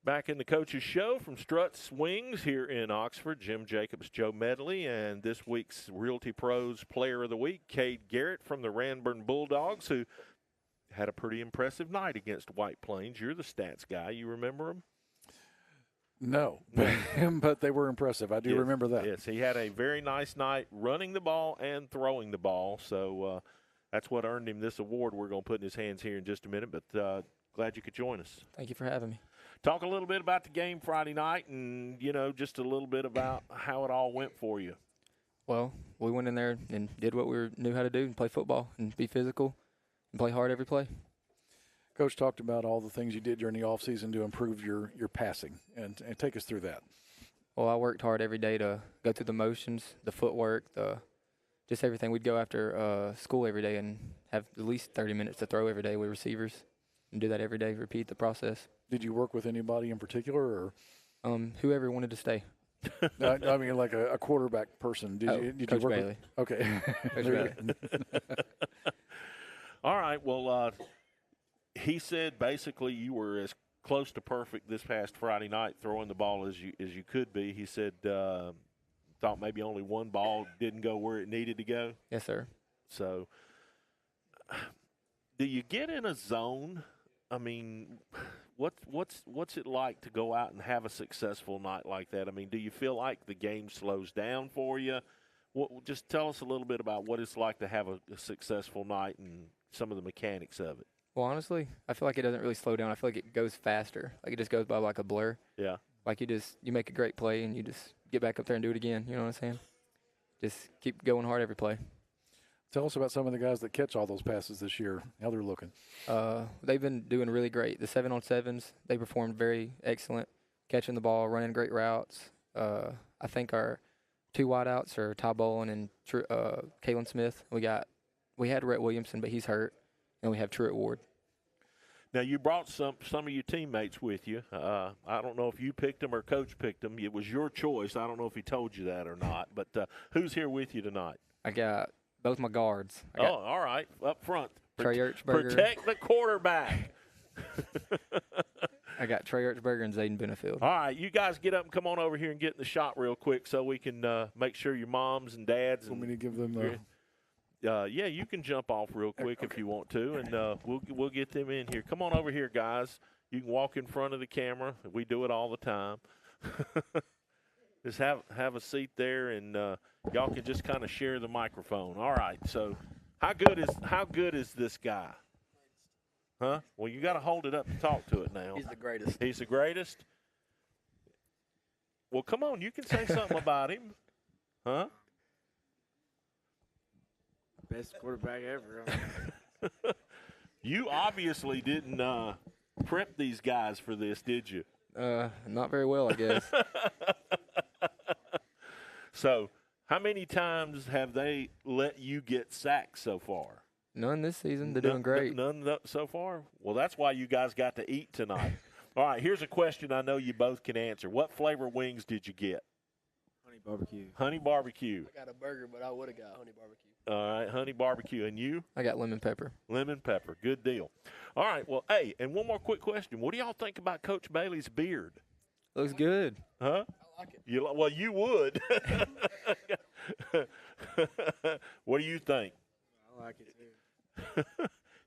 Speaker 6: Back in the Coach's Show from Struts Wings here in Oxford. Jim Jacobs, Joe Medley, and this week's Realty Pros Player of the Week, Kaide Garrett from the Ranburne Bulldogs, who had a pretty impressive night against White Plains. You're the stats guy. You remember him?
Speaker 7: No, but they were impressive. I do remember that.
Speaker 6: Yes, he had a very nice night running the ball and throwing the ball. So that's what earned him this award we're going to put in his hands here in just a minute. But glad you could join us.
Speaker 10: Thank you for having me.
Speaker 6: Talk a little bit about the game Friday night and, just a little bit about how it all went for you.
Speaker 10: Well, we went in there and did what we knew how to do and play football and be physical and play hard every play.
Speaker 7: Coach talked about all the things you did during the offseason to improve your passing, and take us through that.
Speaker 10: Well, I worked hard every day to go through the motions, the footwork, just everything. We'd go after school every day and have at least 30 minutes to throw every day with receivers and do that every day, repeat the process.
Speaker 7: Did you work with anybody in particular, or
Speaker 10: whoever wanted to stay?
Speaker 7: No, I mean, like a quarterback person. Did
Speaker 10: Coach
Speaker 7: you work
Speaker 10: Bailey.
Speaker 7: With? Okay.
Speaker 10: Coach Bailey.
Speaker 6: All right. Well, he said basically you were as close to perfect this past Friday night throwing the ball as you could be. He said thought maybe only one ball didn't go where it needed to go.
Speaker 10: Yes, sir.
Speaker 6: So do you get in a zone? I mean, what's it like to go out and have a successful night like that? I mean, do you feel like the game slows down for you? Just tell us a little bit about what it's like to have a successful night and some of the mechanics of it.
Speaker 10: Well, honestly, I feel like it doesn't really slow down. I feel like it goes faster. Like it just goes by like a blur.
Speaker 6: Yeah.
Speaker 10: Like you make a great play and you just get back up there and do it again. You know what I'm saying? Just keep going hard every play.
Speaker 7: Tell us about some of the guys that catch all those passes this year, how they're looking.
Speaker 10: They've been doing really great. The 7-on-7s, they performed very excellent, catching the ball, running great routes. I think our 2 wideouts are Ty Bolin and Kalen Smith. We had Rhett Williamson, but he's hurt, and we have Truett Ward.
Speaker 6: Now, you brought some of your teammates with you. I don't know if you picked them or Coach picked them. It was your choice. I don't know if he told you that or not. But who's here with you tonight?
Speaker 10: I got both my guards.
Speaker 6: All right, up front.
Speaker 10: Trey Ertzberger.
Speaker 6: Protect the quarterback.
Speaker 10: I got Trey Ertzberger and Jayden Benefield.
Speaker 6: All right, you guys get up and come on over here and get in the shot real quick so we can make sure your moms and dads.
Speaker 7: Want me to give them
Speaker 6: yeah, you can jump off real quick if you want to, and we'll get them in here. Come on over here, guys. You can walk in front of the camera. We do it all the time. Just have a seat there, and y'all can just kind of share the microphone. All right. So, how good is this guy? Huh? Well, you got to hold it up and talk to it now.
Speaker 11: He's the greatest.
Speaker 6: He's the greatest. Well, come on. You can say something about him, huh?
Speaker 11: Best quarterback ever.
Speaker 6: You obviously didn't prep these guys for this, did you?
Speaker 10: Not very well, I guess.
Speaker 6: So, how many times have they let you get sacked so far?
Speaker 10: None this season. They're doing great.
Speaker 6: None so far? Well, that's why you guys got to eat tonight. All right, here's a question I know you both can answer. What flavor wings did you get?
Speaker 11: Honey barbecue.
Speaker 6: Honey barbecue.
Speaker 11: I got a burger, but I would have got honey barbecue.
Speaker 6: All right, honey barbecue. And you?
Speaker 10: I got lemon pepper.
Speaker 6: Lemon pepper. Good deal. All right, well, hey, and one more quick question. What do y'all think about Coach Bailey's beard?
Speaker 10: Looks good.
Speaker 6: Huh?
Speaker 11: I like it.
Speaker 6: Well, you would. What do you think?
Speaker 11: I like it too.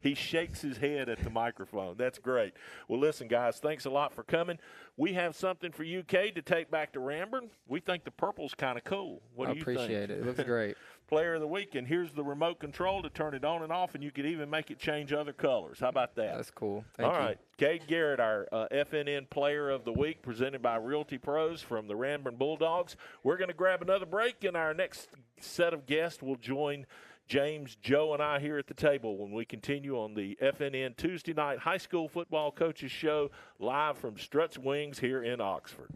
Speaker 6: He shakes his head at the microphone. That's great. Well, listen, guys, thanks a lot for coming. We have something for you, Kaide, to take back to Ranburne. We think the purple's kind of cool. What do you think?
Speaker 10: I appreciate it. It looks great.
Speaker 6: Player of the week, and here's the remote control to turn it on and off, and you could even make it change other colors. How about that?
Speaker 10: That's cool. Thank you.
Speaker 6: All right. Kaide Garrett, our FNN Player of the Week, presented by Realty Pros from the Ranburne Bulldogs. We're going to grab another break, and our next set of guests will join James, Joe, and I here at the table when we continue on the FNN Tuesday night high school football coaches show live from Strutt's Wings here in Oxford.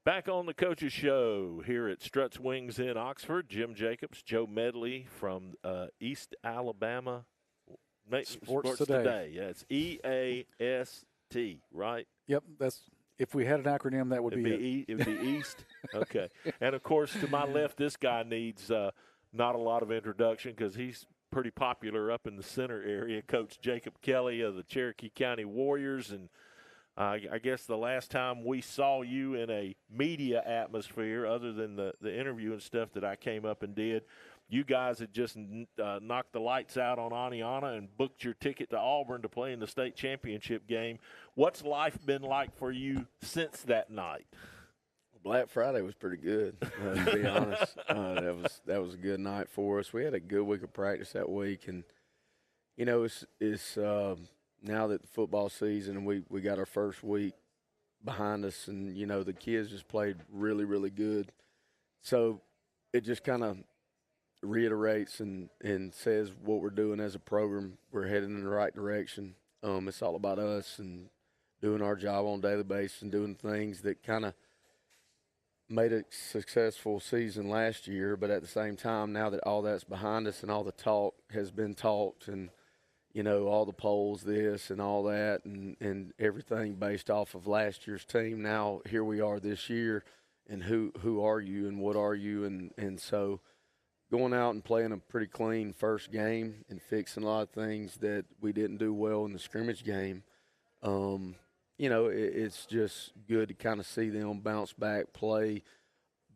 Speaker 6: Back on the Coaches Show here at Strutt's Wings in Oxford. Jim Jacobs, Joe Medley from East Alabama.
Speaker 7: Sports Today.
Speaker 6: Yeah, it's EAST, right?
Speaker 7: Yep, that's if we had an acronym, that would
Speaker 6: It'd
Speaker 7: be
Speaker 6: it would be East. Okay. And, of course, to my left, this guy needs not a lot of introduction because he's pretty popular up in the center area. Coach Jacob Kelley of the Cherokee County Warriors. And I guess the last time we saw you in a media atmosphere, other than the interview and stuff that I came up and did, you guys had just knocked the lights out on Aniana and booked your ticket to Auburn to play in the state championship game. What's life been like for you since that night?
Speaker 12: Black Friday was pretty good, to be honest. That was a good night for us. We had a good week of practice that week, and you know it's now that the football season and we got our first week behind us, and you know the kids just played really, really good. So it just kind of reiterates and says what we're doing as a program. We're heading in the right direction. It's all about us and doing our job on a daily basis and doing things that kind of made a successful season last year, but at the same time, now that all that's behind us and all the talk has been talked and, you know, all the polls, this and all that and everything based off of last year's team, now here we are this year, and who are you and what are you? And so going out and playing a pretty clean first game and fixing a lot of things that we didn't do well in the scrimmage game, you know, it's just good to kind of see them bounce back, play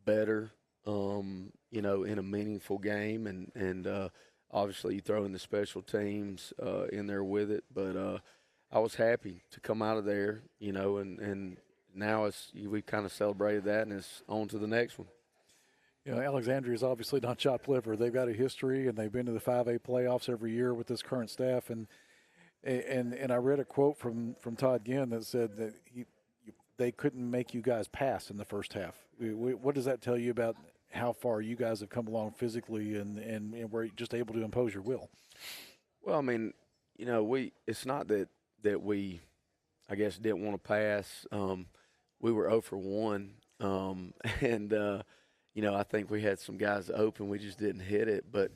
Speaker 12: better, you know, in a meaningful game. And obviously you throw in the special teams in there with it. But I was happy to come out of there, you know, and now we kind of celebrated that, and it's on to the next one.
Speaker 7: You know, Alexandria is obviously not chopped liver. They've got a history, and they've been to the 5A playoffs every year with this current staff. And I read a quote from Todd Ginn that said that they couldn't make you guys pass in the first half. What does that tell you about how far you guys have come along physically and were just able to impose your will?
Speaker 12: Well, I mean, you know, it's not that we, I guess, didn't want to pass. We were 0 for 1, and you know, I think we had some guys open. We just didn't hit it. But,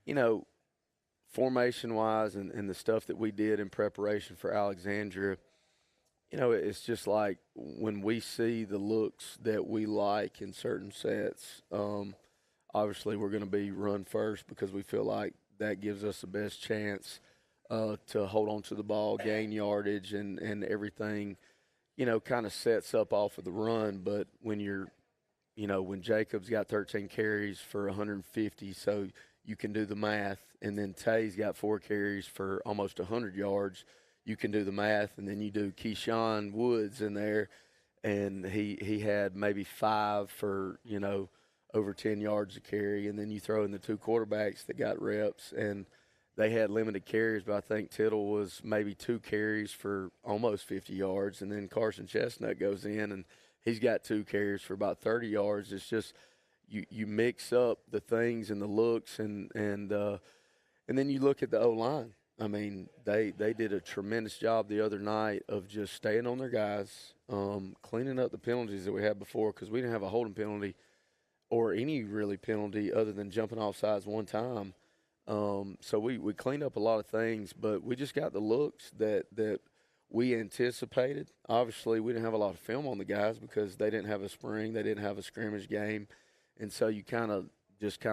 Speaker 12: you know, formation-wise and the stuff that we did in preparation for Alexandria, you know, it's just like when we see the looks that we like in certain sets, obviously we're going to be run first because we feel like that gives us the best chance to hold on to the ball, gain yardage, and everything, you know, kind of sets up off of the run. But when when Jacob's got 13 carries for 150, so you can do the math, and then Tay's got 4 carries for almost 100 yards. You can do the math, and then you do Keyshawn Woods in there, and he had maybe 5 for, you know, over 10 yards a carry, and then you throw in the 2 quarterbacks that got reps, and they had limited carries, but I think Tittle was maybe 2 carries for almost 50 yards, and then Carson Chestnut goes in, and he's got 2 carries for about 30 yards. It's just you mix up the things and the looks, and then you look at the O-line. I mean, they did a tremendous job the other night of just staying on their guys, cleaning up the penalties that we had before, because we didn't have a holding penalty or any really penalty other than jumping off sides one time. So we cleaned up a lot of things, but we just got the looks that we anticipated. Obviously, we didn't have a lot of film on the guys because they didn't have a spring, they didn't have a scrimmage game, and so you kind of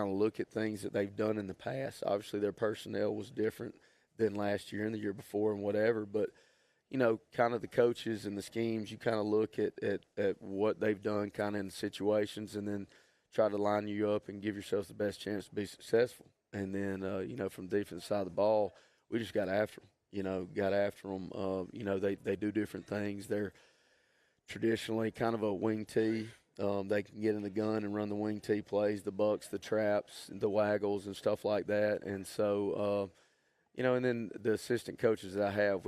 Speaker 12: look at things that they've done in the past. Obviously, their personnel was different than last year and the year before and whatever, but you know, kind of the coaches and the schemes, you kind of look at what they've done kind of in situations, and then try to line you up and give yourselves the best chance to be successful. And then, you know, from the defense side of the ball, we just got after them. You know, you know, they do different things. They're traditionally kind of a wing tee. They can get in the gun and run the wing tee plays, the bucks, the traps, the waggles, and stuff like that. And so, you know, and then the assistant coaches that I have,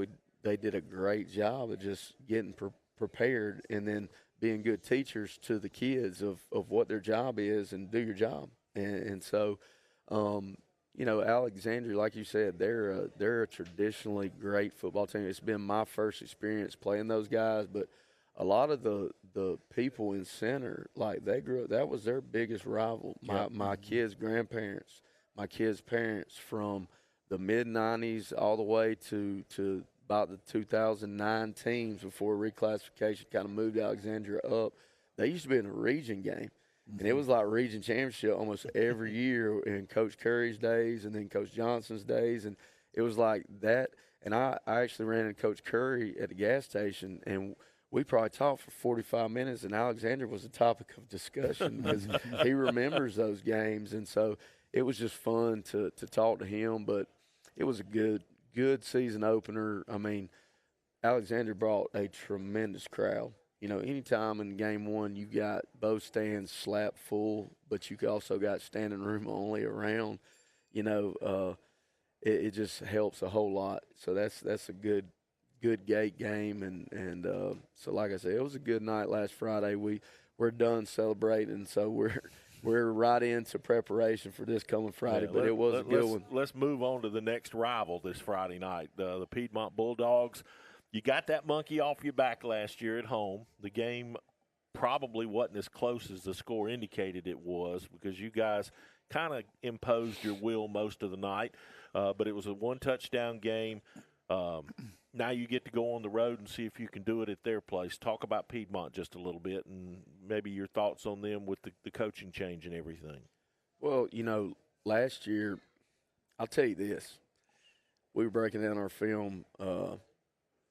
Speaker 12: they did a great job of just getting prepared and then being good teachers to the kids of what their job is and do your job. And so, you know, Alexandria, like you said, they're a traditionally great football team. It's been my first experience playing those guys, but a lot of the people in center, like they grew up, that was their biggest rival. My kids' grandparents, my kids' parents, from the mid-'90s all the way to about the 2009 teams before reclassification kind of moved Alexandria up. They used to be in a region game. And it was like region championship almost every year in Coach Curry's days and then Coach Johnson's days. And it was like that. And I actually ran into Coach Curry at the gas station, and we probably talked for 45 minutes, and Alexandria was a topic of discussion because he remembers those games. And so it was just fun to talk to him. But it was a good season opener. I mean, Alexandria brought a tremendous crowd. You know, anytime in game one you got both stands slap full, but you also got standing room only around, you know, it just helps a whole lot. So that's a good gate game. And so like I said, it was a good night last Friday. We're done celebrating, so we're right into preparation for this coming Friday, but it was a good one.
Speaker 6: Let's move on to the next rival this Friday night, the Piedmont Bulldogs. You got that monkey off your back last year at home. The game probably wasn't as close as the score indicated it was because you guys kind of imposed your will most of the night, but it was a one-touchdown game. Now you get to go on the road and see if you can do it at their place. Talk about Piedmont just a little bit and maybe your thoughts on them with the coaching change and everything.
Speaker 12: Well, you know, last year, I'll tell you this. We were breaking down our film,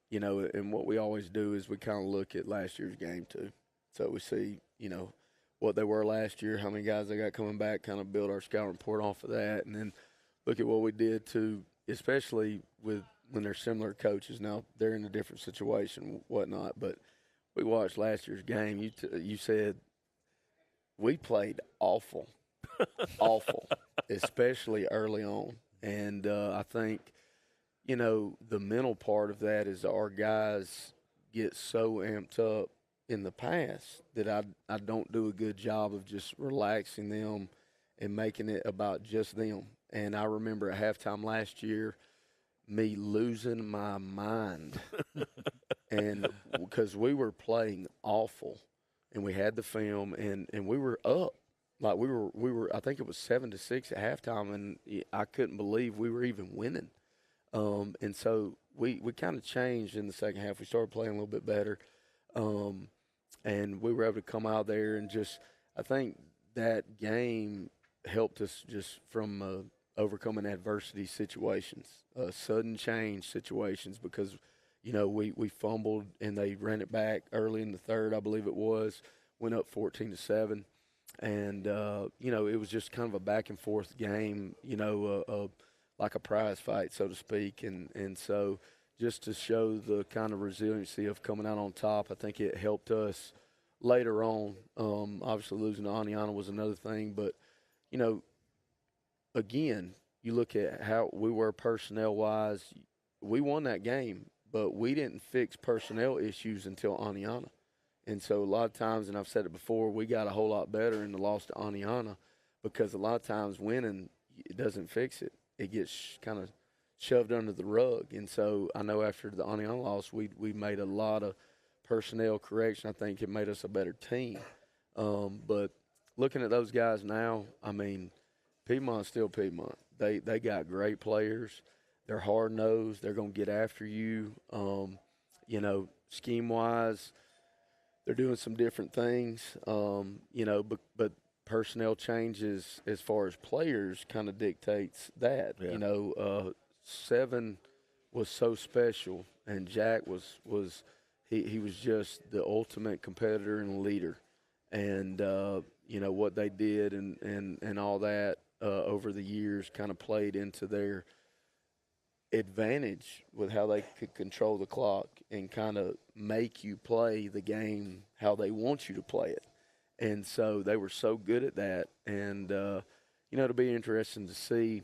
Speaker 12: you know, and what we always do is we kind of look at last year's game too. So we see, you know, what they were last year, how many guys they got coming back, kind of build our scout report off of that, and then look at what we did to, especially with when they're similar coaches. Now they're in a different situation, whatnot, but we watched last year's game. You said we played awful, awful, especially early on, and I think, you know, the mental part of that is our guys get so amped up in the past that I don't do a good job of just relaxing them and making it about just them. And I remember at halftime last year me losing my mind and because we were playing awful and we had the film and we were up. Like we were I think it was 7-6 at halftime, and I couldn't believe we were even winning. And so we kind of changed in the second half. We started playing a little bit better, and we were able to come out there and just I think that game helped us just from overcoming adversity situations, sudden change situations, because, you know, we fumbled and they ran it back early in the third, I believe it was, went up 14-7. And, you know, it was just kind of a back and forth game, you know, like a prize fight, so to speak. And so just to show the kind of resiliency of coming out on top, I think it helped us later on. Obviously losing to Aniana was another thing. But, you know, again, you look at how we were personnel-wise. We won that game, but we didn't fix personnel issues until Aniana. And so a lot of times, and I've said it before, we got a whole lot better in the loss to Aniana because a lot of times winning, it doesn't fix it. It gets kind of shoved under the rug. And so I know after the Aniana loss, we made a lot of personnel correction. I think it made us a better team. But looking at those guys now, I mean, Piedmont's still Piedmont. They got great players. They're hard-nosed. They're going to get after you. You know, scheme-wise, they're doing some different things, you know, but personnel changes as far as players kind of dictates that. Yeah. You know, 7 was so special, and Jack was he was just the ultimate competitor and leader. And, you know, what they did and all that over the years kind of played into their advantage with how they could control the clock and kind of make you play the game how they want you to play it. And so they were so good at that. And, you know, it'll be interesting to see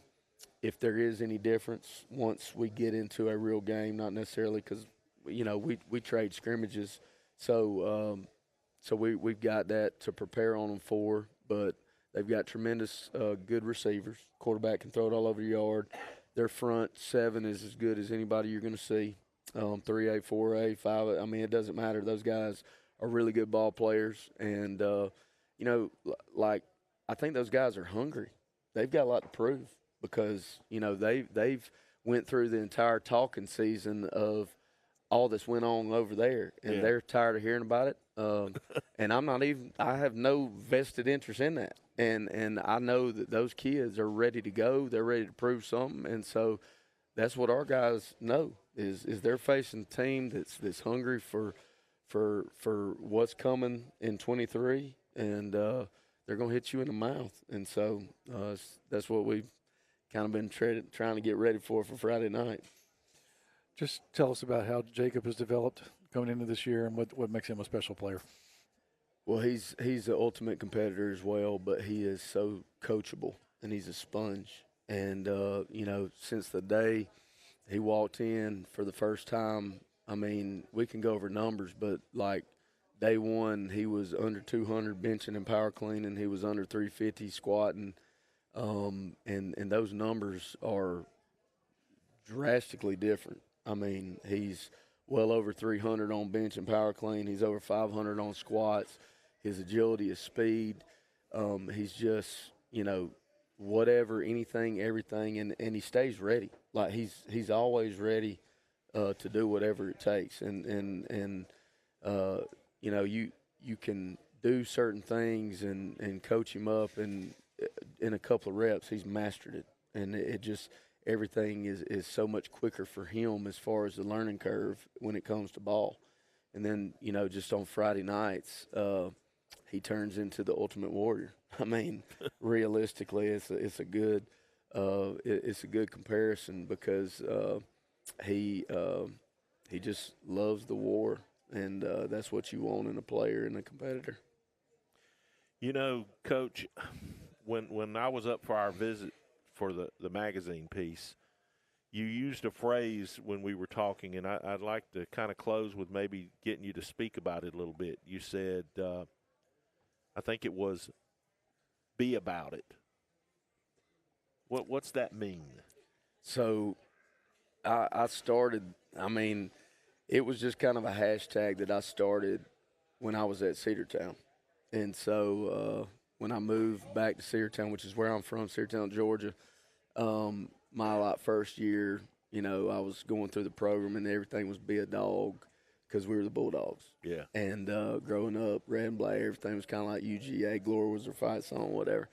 Speaker 12: if there is any difference once we get into a real game, not necessarily because, you know, we trade scrimmages. So we've got that to prepare on them for. But they've got tremendous good receivers. Quarterback can throw it all over the yard. Their front 7 is as good as anybody you're going to see. 3A, 4A, 5A. I mean, it doesn't matter. Those guys are really good ball players. And, you know, like I think those guys are hungry. They've got a lot to prove because, you know, they've went through the entire talking season of all this went on over there, and they're tired of hearing about it. And I have no vested interest in that. And I know that those kids are ready to go. They're ready to prove something. And so that's what our guys know is they're facing a team that's hungry for what's coming in 23, and they're going to hit you in the mouth. And so that's what we've kind of been trying to get ready for Friday night.
Speaker 7: Just tell us about how Jacob has developed coming into this year and what makes him a special player.
Speaker 12: Well, he's the ultimate competitor as well, but he is so coachable, and he's a sponge. And, you know, since the day he walked in for the first time, I mean, we can go over numbers, but, like, day one, he was under 200 benching and power cleaning. He was under 350 squatting. And those numbers are drastically different. I mean, he's well over 300 on bench and power clean. He's over 500 on squats. His agility, his speed. He's just, you know, whatever, anything, everything, and he stays ready. Like he's always ready to do whatever it takes. And you know, you can do certain things and coach him up, and in a couple of reps, he's mastered it. And it just everything is so much quicker for him as far as the learning curve when it comes to ball. And then, you know, just on Friday nights, he turns into the ultimate warrior. I mean, realistically, it's a good comparison because he just loves the war, and that's what you want in a player and a competitor.
Speaker 6: You know, Coach, when I was up for our visit for the magazine piece, you used a phrase when we were talking, and I'd like to kind of close with maybe getting you to speak about it a little bit. You said, I think it was, be about it. What's that mean?
Speaker 12: So I started, I mean, it was just kind of a hashtag that I started when I was at Cedartown. And so when I moved back to Cedartown, which is where I'm from, Cedartown, Georgia, my first year, you know, I was going through the program and everything was be a dog because we were the Bulldogs. Yeah. And growing up, red and black, everything was kind of like UGA. Glory was their fight song, whatever.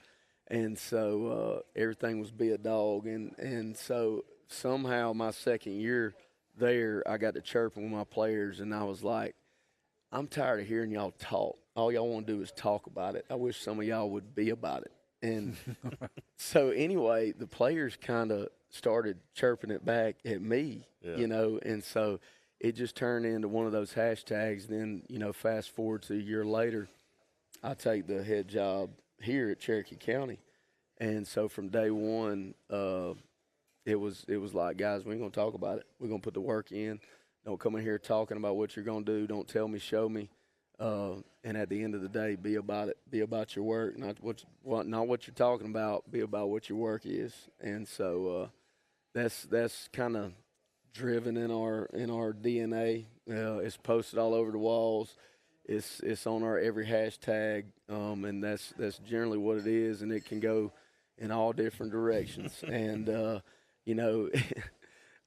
Speaker 12: And so everything was be a dog. And so somehow my second year there, I got to chirping with my players, and I was like, I'm tired of hearing y'all talk. All y'all want to do is talk about it. I wish some of y'all would be about it. And so anyway, the players kind of started chirping it back at me, you know, and so it just turned into one of those hashtags. Then, you know, fast forward to a year later, I take the head job here at Cherokee County. And so from day one, it was like, guys, we ain't going to talk about it. We're going to put the work in. Don't come in here talking about what you're going to do. Don't tell me, show me. And at the end of the day, be about it. Be about your work, not what you're talking about. Be about what your work is. And so that's kind of driven in our DNA. It's posted all over the walls. It's on our every hashtag, and that's generally what it is. And it can go in all different directions. And you know.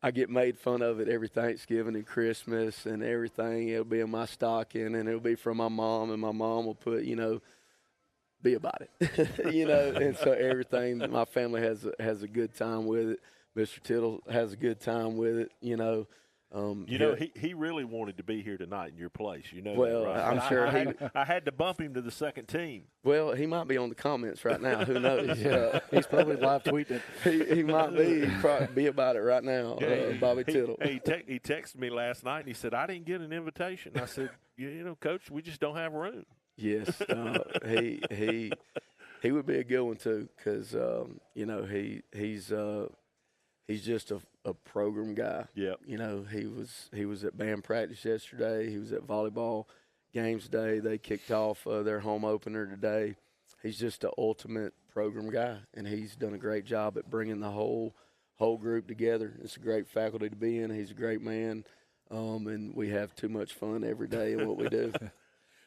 Speaker 12: I get made fun of it every Thanksgiving and Christmas and everything. It'll be in my stocking, and it'll be from my mom, and my mom will put, you know, be about it, you know. And so everything, my family has a good time with it. Mr. Tittle has a good time with it, you know.
Speaker 6: You know, he really wanted to be here tonight in your place. You know,
Speaker 12: well,
Speaker 6: that, right?
Speaker 12: I'm sure
Speaker 6: I had to bump him to the second team.
Speaker 12: Well, he might be on the comments right now. Who knows?
Speaker 7: He's probably live tweeting it.
Speaker 12: He might be. He'd probably be about it right now. Bobby Tittle.
Speaker 6: He texted me last night and he said, I didn't get an invitation. I said, you know, Coach, we just don't have room.
Speaker 12: Yes, he would be a good one too, because you know he's just a program guy. Yeah. You know, he was at band practice yesterday. He was at volleyball games today. They kicked off their home opener today. He's just the ultimate program guy, and he's done a great job at bringing the whole group together. It's a great faculty to be in. He's a great man. and we have too much fun every day in what we do.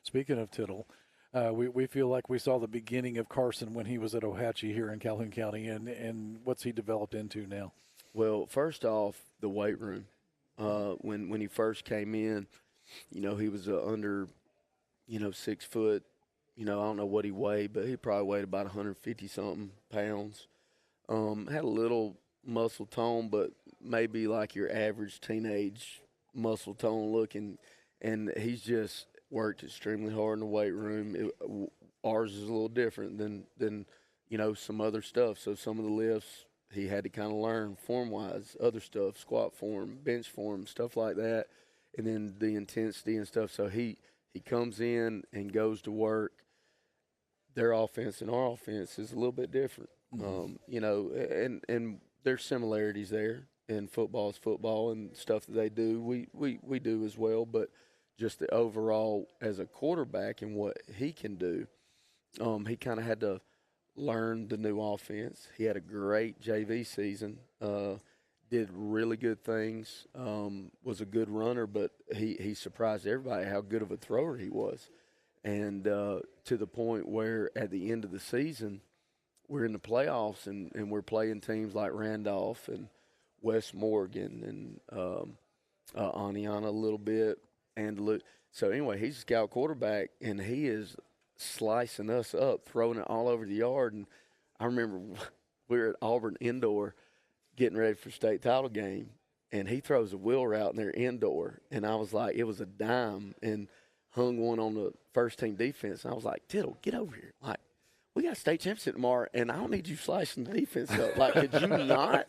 Speaker 7: Speaking of Tittle, we feel like we saw the beginning of Carson when he was at Ohatchee here in Calhoun County, and what's he developed into now?
Speaker 12: Well, first off, the weight room. When he first came in, he was under, 6 foot. I don't know what he weighed, but he probably weighed about 150-something pounds. Had a little muscle tone, but maybe like your average teenage muscle tone looking. And he's just worked extremely hard in the weight room. Ours is a little different than some other stuff. So some of the lifts he had to kind of learn form-wise, other stuff, squat form, bench form, stuff like that, and then the intensity and stuff. So he comes in and goes to work. Their offense and our offense is a little bit different, and there's similarities there. And football is football, and stuff that they do, we do as well. But just the overall as a quarterback and what he can do, he kind of had to learn the new offense. He had a great JV season, did really good things, was a good runner, but he surprised everybody how good of a thrower he was. And to the point where at the end of the season, we're in the playoffs and we're playing teams like Randolph and West Morgan and Aniana a little bit. And so anyway, he's a scout quarterback, and he is slicing us up, throwing it all over the yard. And I remember we were at Auburn indoor getting ready for state title game, and he throws a wheel route in their indoor. And I was like, it was a dime, and hung one on the first team defense. And I was like, Tittle, get over here. Like, we got a state championship tomorrow, and I don't need you slicing the defense up. Like, could you not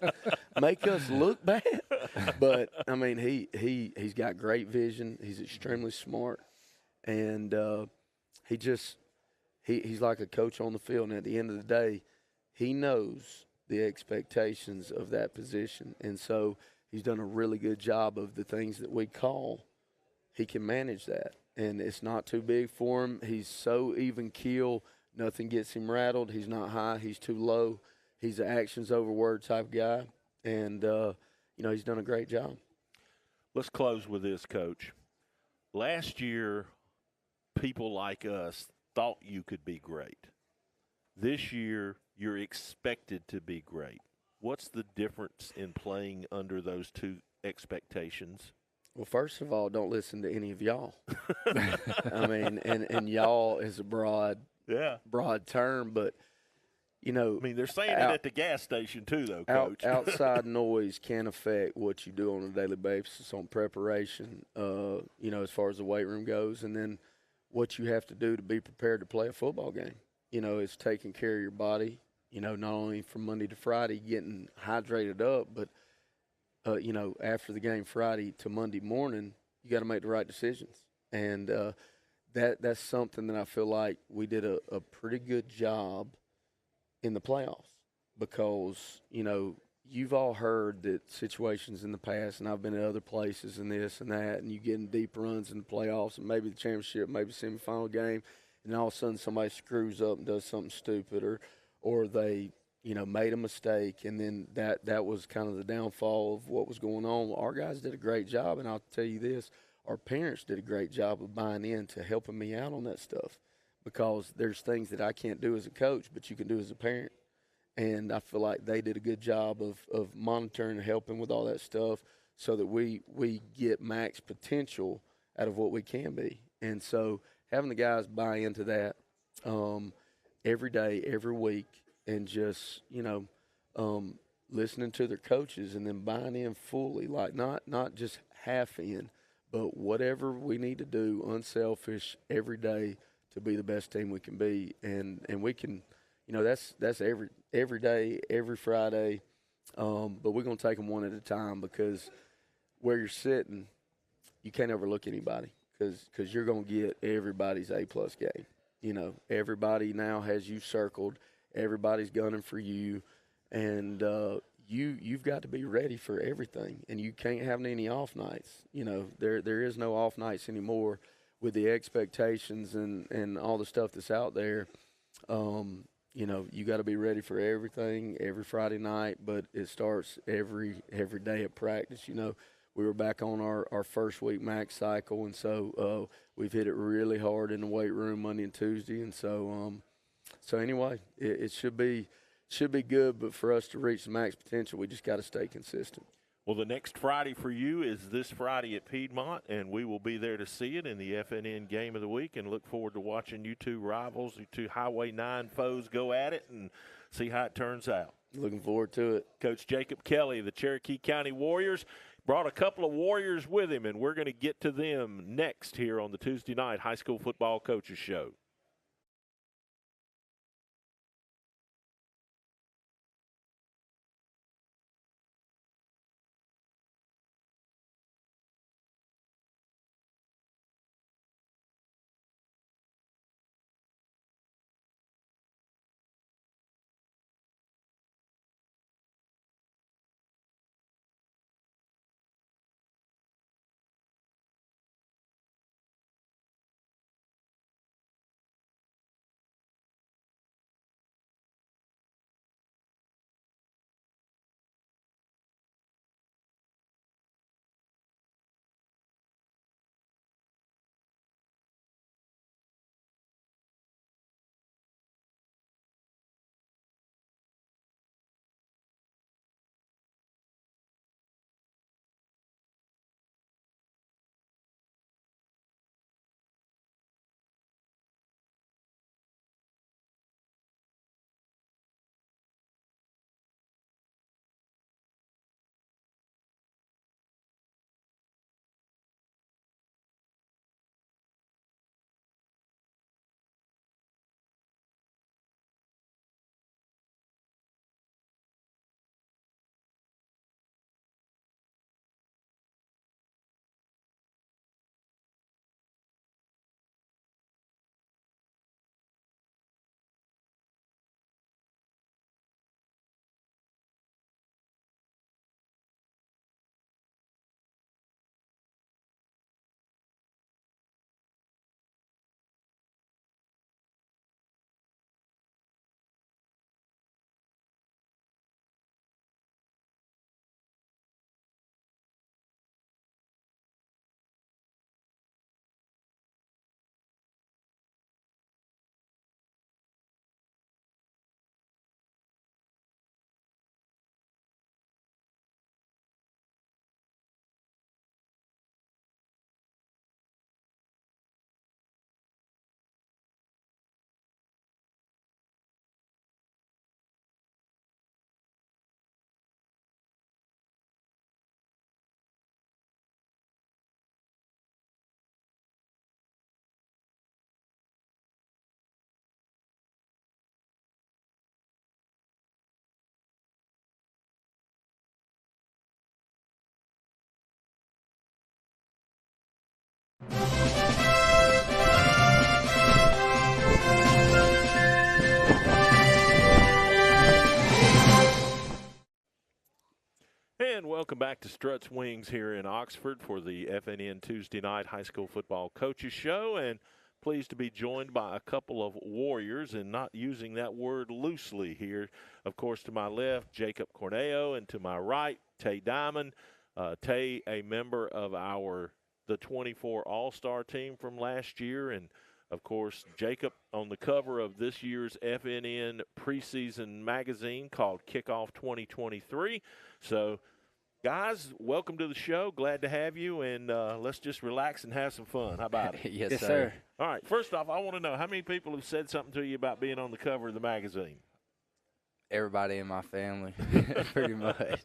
Speaker 12: make us look bad? But, I mean, he's got great vision. He's extremely smart. And he's like a coach on the field. And at the end of the day, he knows the expectations of that position. And so he's done a really good job of the things that we call. He can manage that. And it's not too big for him. He's so even keel. Nothing gets him rattled. He's not high. He's too low. He's an actions over word type guy. And, he's done a great job.
Speaker 6: Let's close with this, Coach. Last year, people like us thought you could be great. This year, you're expected to be great. What's the difference in playing under those two expectations?
Speaker 12: Well, first of all, don't listen to any of y'all. I mean, and y'all is a broad term, but,
Speaker 6: they're saying it at the gas station too, though, Coach.
Speaker 12: Outside noise can affect what you do on a daily basis on preparation, as far as the weight room goes, and then what you have to do to be prepared to play a football game. It's taking care of your body, not only from Monday to Friday, getting hydrated up, but after the game Friday to Monday morning, you got to make the right decisions. And that's something that I feel like we did a pretty good job in the playoffs because, you've all heard that situations in the past, and I've been at other places and this and that, and you get in deep runs in the playoffs and maybe the championship, maybe semifinal game, and all of a sudden somebody screws up and does something stupid or they – made a mistake, and then that was kind of the downfall of what was going on. Our guys did a great job, and I'll tell you this, our parents did a great job of buying in to helping me out on that stuff because there's things that I can't do as a coach, but you can do as a parent. And I feel like they did a good job of monitoring and helping with all that stuff so that we get max potential out of what we can be. And so having the guys buy into that every day, every week, and just, listening to their coaches and then buying in fully, like not just half in, but whatever we need to do, unselfish, every day to be the best team we can be. And we can, that's every day, every Friday, but we're going to take them one at a time because where you're sitting, you can't overlook anybody because you're going to get everybody's A-plus game. Everybody now has you circled. Everybody's gunning for you, and you've got to be ready for everything, and you can't have any off nights. There is no off nights anymore with the expectations and all the stuff that's out there. You got to be ready for everything every Friday night, but it starts every day of practice. we were back on our first week max cycle, and so we've hit it really hard in the weight room Monday and Tuesday, and so anyway, it should be good, but for us to reach the max potential, we just got to stay consistent.
Speaker 6: Well, the next Friday for you is this Friday at Piedmont, and we will be there to see it in the FNN Game of the Week, and look forward to watching you two rivals, you two Highway 9 foes go at it and see how it turns out.
Speaker 12: Looking forward to it.
Speaker 6: Coach Jacob Kelley, the Cherokee County Warriors, brought a couple of Warriors with him, and we're going to get to them next here on the Tuesday night High School Football Coaches Show. And welcome back to Struts Wings here in Oxford for the FNN Tuesday night High School Football Coaches Show. And pleased to be joined by a couple of Warriors, and not using that word loosely here. Of course, to my left, Jacob Cornejo, and to my right, Tay Diamond. Tay, a member of the 24 All-Star team from last year, and of course, Jacob on the cover of this year's FNN preseason magazine called Kickoff 2023. So, guys, welcome to the show. Glad to have you, and let's just relax and have some fun. How about it?
Speaker 11: Yes, sir.
Speaker 6: All right, first off, I want to know how many people have said something to you about being on the cover of the magazine?
Speaker 11: Everybody in my family, pretty much.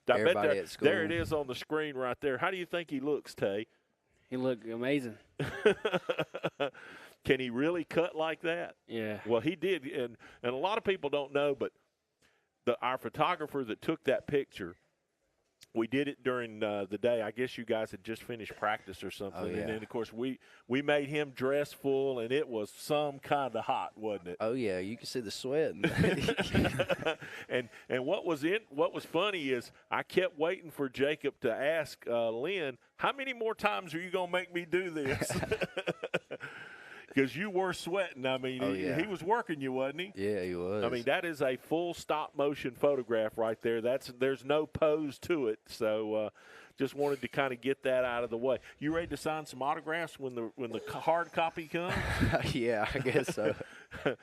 Speaker 6: Everybody at school. There it is on the screen right there. How do you think he looks, Tay?
Speaker 13: He looked amazing.
Speaker 6: Can he really cut like that?
Speaker 13: Yeah.
Speaker 6: Well, he did, and a lot of people don't know, but our photographer that took that picture, we did it during the day. I guess you guys had just finished practice or something.
Speaker 11: Oh, yeah.
Speaker 6: And then, of course, we made him dress full, and it was some kind of hot, wasn't it?
Speaker 11: Oh, yeah. You can see the sweat.
Speaker 6: And what was funny is I kept waiting for Jacob to ask Lynn, how many more times are you going to make me do this? Because you were sweating. I mean, he was working you, wasn't he?
Speaker 11: Yeah, he was.
Speaker 6: I mean, that is a full stop motion photograph right there. There's no pose to it. So just wanted to kind of get that out of the way. You ready to sign some autographs when the hard copy comes?
Speaker 11: Yeah, I guess so.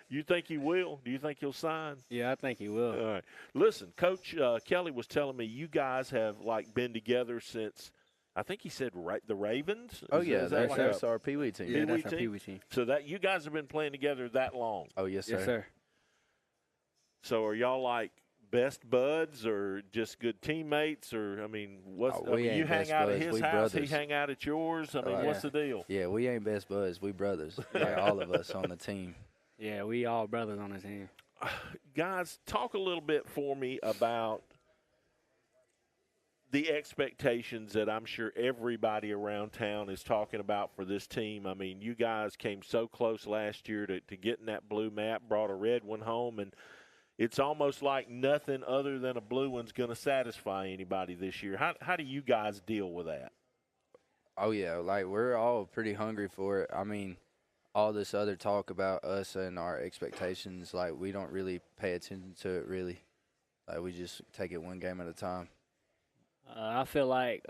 Speaker 6: You think he will? Do you think he'll sign?
Speaker 13: Yeah, I think he will.
Speaker 6: All right. Listen, Coach Kelley was telling me you guys have been together since. I think he said the Ravens.
Speaker 11: That's our Pee Wee team.
Speaker 13: Yeah, that's our Pee Wee team.
Speaker 6: So that you guys have been playing together that long.
Speaker 11: Oh yes, sir.
Speaker 13: Yes, sir.
Speaker 6: So are y'all like best buds or just good teammates, or I mean, you hang out at his house, he hang out at yours. I mean, what's the deal?
Speaker 11: Yeah, we ain't best buds. We brothers. Like all of us on the team.
Speaker 13: Yeah, we all brothers on the team.
Speaker 6: Guys, talk a little bit for me about the expectations that I'm sure everybody around town is talking about for this team. I mean, you guys came so close last year to getting that blue map, brought a red one home, and it's almost like nothing other than a blue one's going to satisfy anybody this year. How do you guys deal with that?
Speaker 11: Oh, yeah, like we're all pretty hungry for it. I mean, all this other talk about us and our expectations, like we don't really pay attention to it really. Like we just take it one game at a time.
Speaker 13: I feel like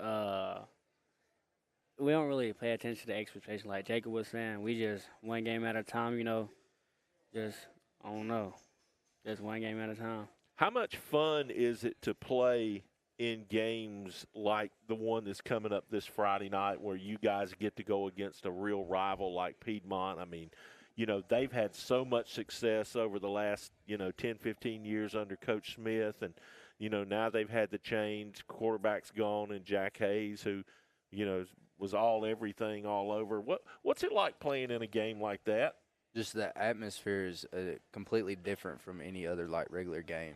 Speaker 13: we don't really pay attention to expectations. Like Jacob was saying, we just one game at a time, just, I don't know, just one game at a time.
Speaker 6: How much fun is it to play in games like the one that's coming up this Friday night where you guys get to go against a real rival like Piedmont? I mean, they've had so much success over the last, 10, 15 years under Coach Smith, and now they've had the change. Quarterback's gone, and Jack Hayes, who, was all everything all over. What's it like playing in a game like that?
Speaker 11: Just the atmosphere is completely different from any other regular game.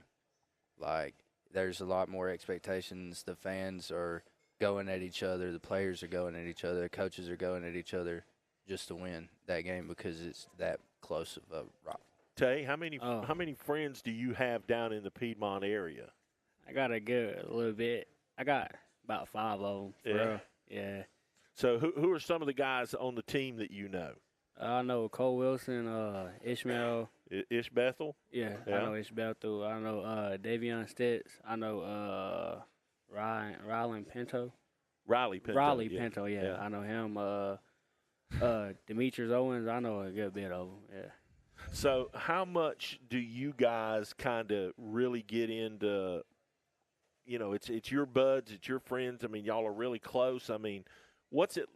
Speaker 11: Like there's a lot more expectations. The fans are going at each other. The players are going at each other. The coaches are going at each other just to win that game because it's that close of a rival.
Speaker 6: Tay, how many friends do you have down in the Piedmont area?
Speaker 13: I got a little bit. I got about 5 of them.
Speaker 6: Yeah.
Speaker 13: Yeah.
Speaker 6: So who are some of the guys on the team that you know?
Speaker 13: I know Cole Wilson, Ishmael.
Speaker 6: Ish Bethel?
Speaker 13: Yeah, I know Ish Bethel. I know Davion Stitz. I know Riley Pinto.
Speaker 6: Riley Pinto,
Speaker 13: yeah. I know him. Demetrius Owens, I know a good bit of them, yeah.
Speaker 6: So how much do you guys kind of really get into, it's your buds, it's your friends. I mean, y'all are really close. I mean, what's it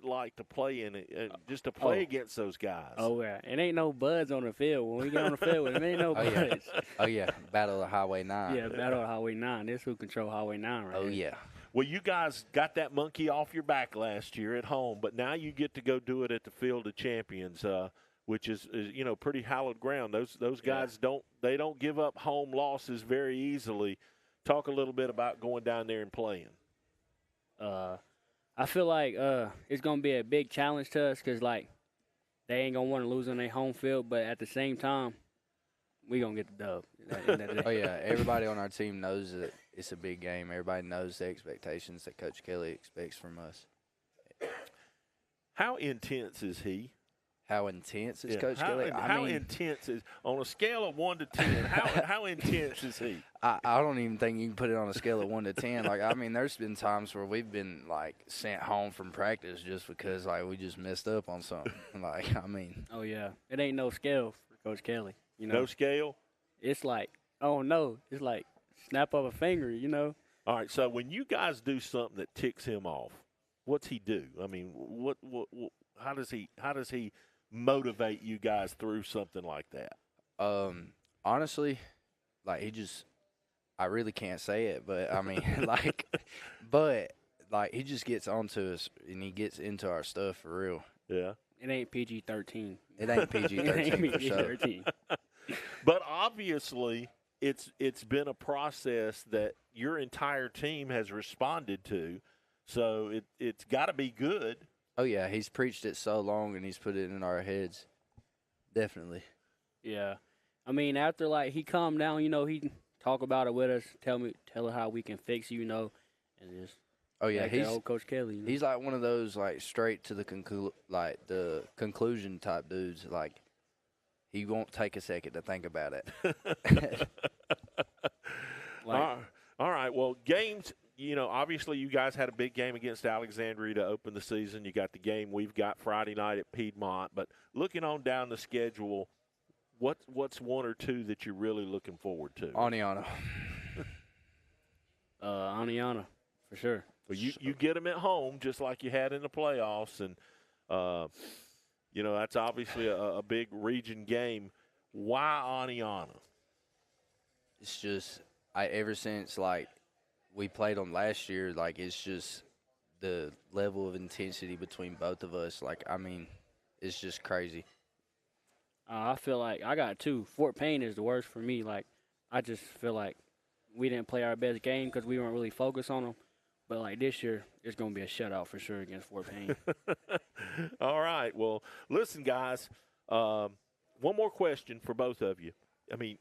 Speaker 6: like to play in it, just to play against those guys?
Speaker 13: Oh, yeah. It ain't no buds on the field. When we get on the field, it ain't no buds.
Speaker 11: Yeah. Oh, yeah. Battle of Highway 9.
Speaker 13: Yeah, Battle of Highway 9. This who control Highway 9 right
Speaker 11: Oh,
Speaker 13: here.
Speaker 11: yeah.
Speaker 6: Well, you guys got that monkey off your back last year at home, but now you get to go do it at the Field of Champions, which is pretty hallowed ground. Those guys don't give up home losses very easily. Talk a little bit about going down there and playing.
Speaker 13: I feel like it's gonna be a big challenge to us because they ain't gonna want to lose on their home field, but at the same time, we gonna get the dub.
Speaker 11: Oh yeah, everybody on our team knows that it's a big game. Everybody knows the expectations that Coach Kelley expects from us.
Speaker 6: How intense is he?
Speaker 11: How intense is Coach Kelley?
Speaker 6: How intense is, on a scale of 1 to 10, how intense is he?
Speaker 11: I don't even think you can put it on a scale of 1 to 10. There's been times where we've been sent home from practice just because we just messed up on something.
Speaker 13: Oh yeah, it ain't no scale for Coach Kelley.
Speaker 6: No scale.
Speaker 13: It's oh no, it's snap of a finger.
Speaker 6: All right, so when you guys do something that ticks him off, what's he do? I mean, what how does he motivate you guys through something like that?
Speaker 11: Honestly, I really can't say it, but he just gets onto us and he gets into our stuff for real.
Speaker 6: Yeah.
Speaker 13: It ain't PG-13.
Speaker 11: It ain't PG-13 for sure.
Speaker 6: But obviously, it's been a process that your entire team has responded to, so it's got to be good.
Speaker 11: Oh, yeah, he's preached it so long, and he's put it in our heads. Definitely.
Speaker 13: Yeah. I mean, after, he calmed down, he talk about it with us, tell us how we can fix, and just
Speaker 11: Oh yeah,
Speaker 13: like
Speaker 11: he's
Speaker 13: old Coach Kelley. You know?
Speaker 11: He's like one of those like straight to the conclusion type dudes. Like he won't take a second to think about it.
Speaker 6: All right. Well, games. Obviously you guys had a big game against Alexandria to open the season. You got the game we've got Friday night at Piedmont. But looking on down the schedule, what's one or two that you're really looking forward to?
Speaker 11: Aniana.
Speaker 13: Aniana, for sure.
Speaker 6: Well, you get them at home just like you had in the playoffs, and that's obviously a big region game. Why Aniana?
Speaker 11: It's just ever since like we played them last year, like it's just the level of intensity between both of us. Like I mean, it's just crazy.
Speaker 13: I feel like I got two. Fort Payne is the worst for me. Like I just feel like we didn't play our best game because we weren't really focused on them. But, like, this year, it's going to be a shutout for sure against Fort Payne.
Speaker 6: All right. Well, listen, guys, one more question for both of you. I mean,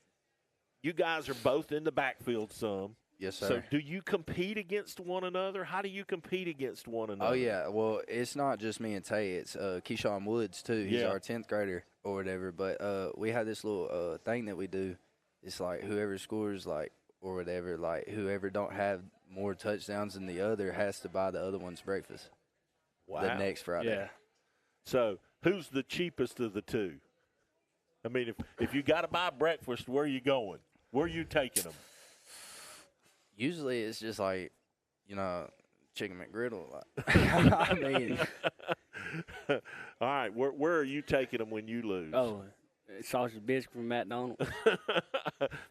Speaker 6: you guys are both in the backfield some.
Speaker 11: Yes, sir.
Speaker 6: So do you compete against one another? How do you compete against one another?
Speaker 11: Oh, yeah. Well, it's not just me and Tay. It's Keyshawn Woods, too. He's our 10th grader or whatever. But we have this little thing that we do. It's like whoever scores, like, or whatever, like whoever don't have more touchdowns than the other has to buy the other one's breakfast.
Speaker 6: Wow.
Speaker 11: The next Friday.
Speaker 6: Yeah. So who's the cheapest of the two? I mean, if you got to buy breakfast, where are you going? Where are you taking them?
Speaker 11: Usually it's just like, Chicken McGriddle. I mean.
Speaker 6: All right. Where are you taking them when you lose?
Speaker 13: Oh, sausage biscuit from McDonald's.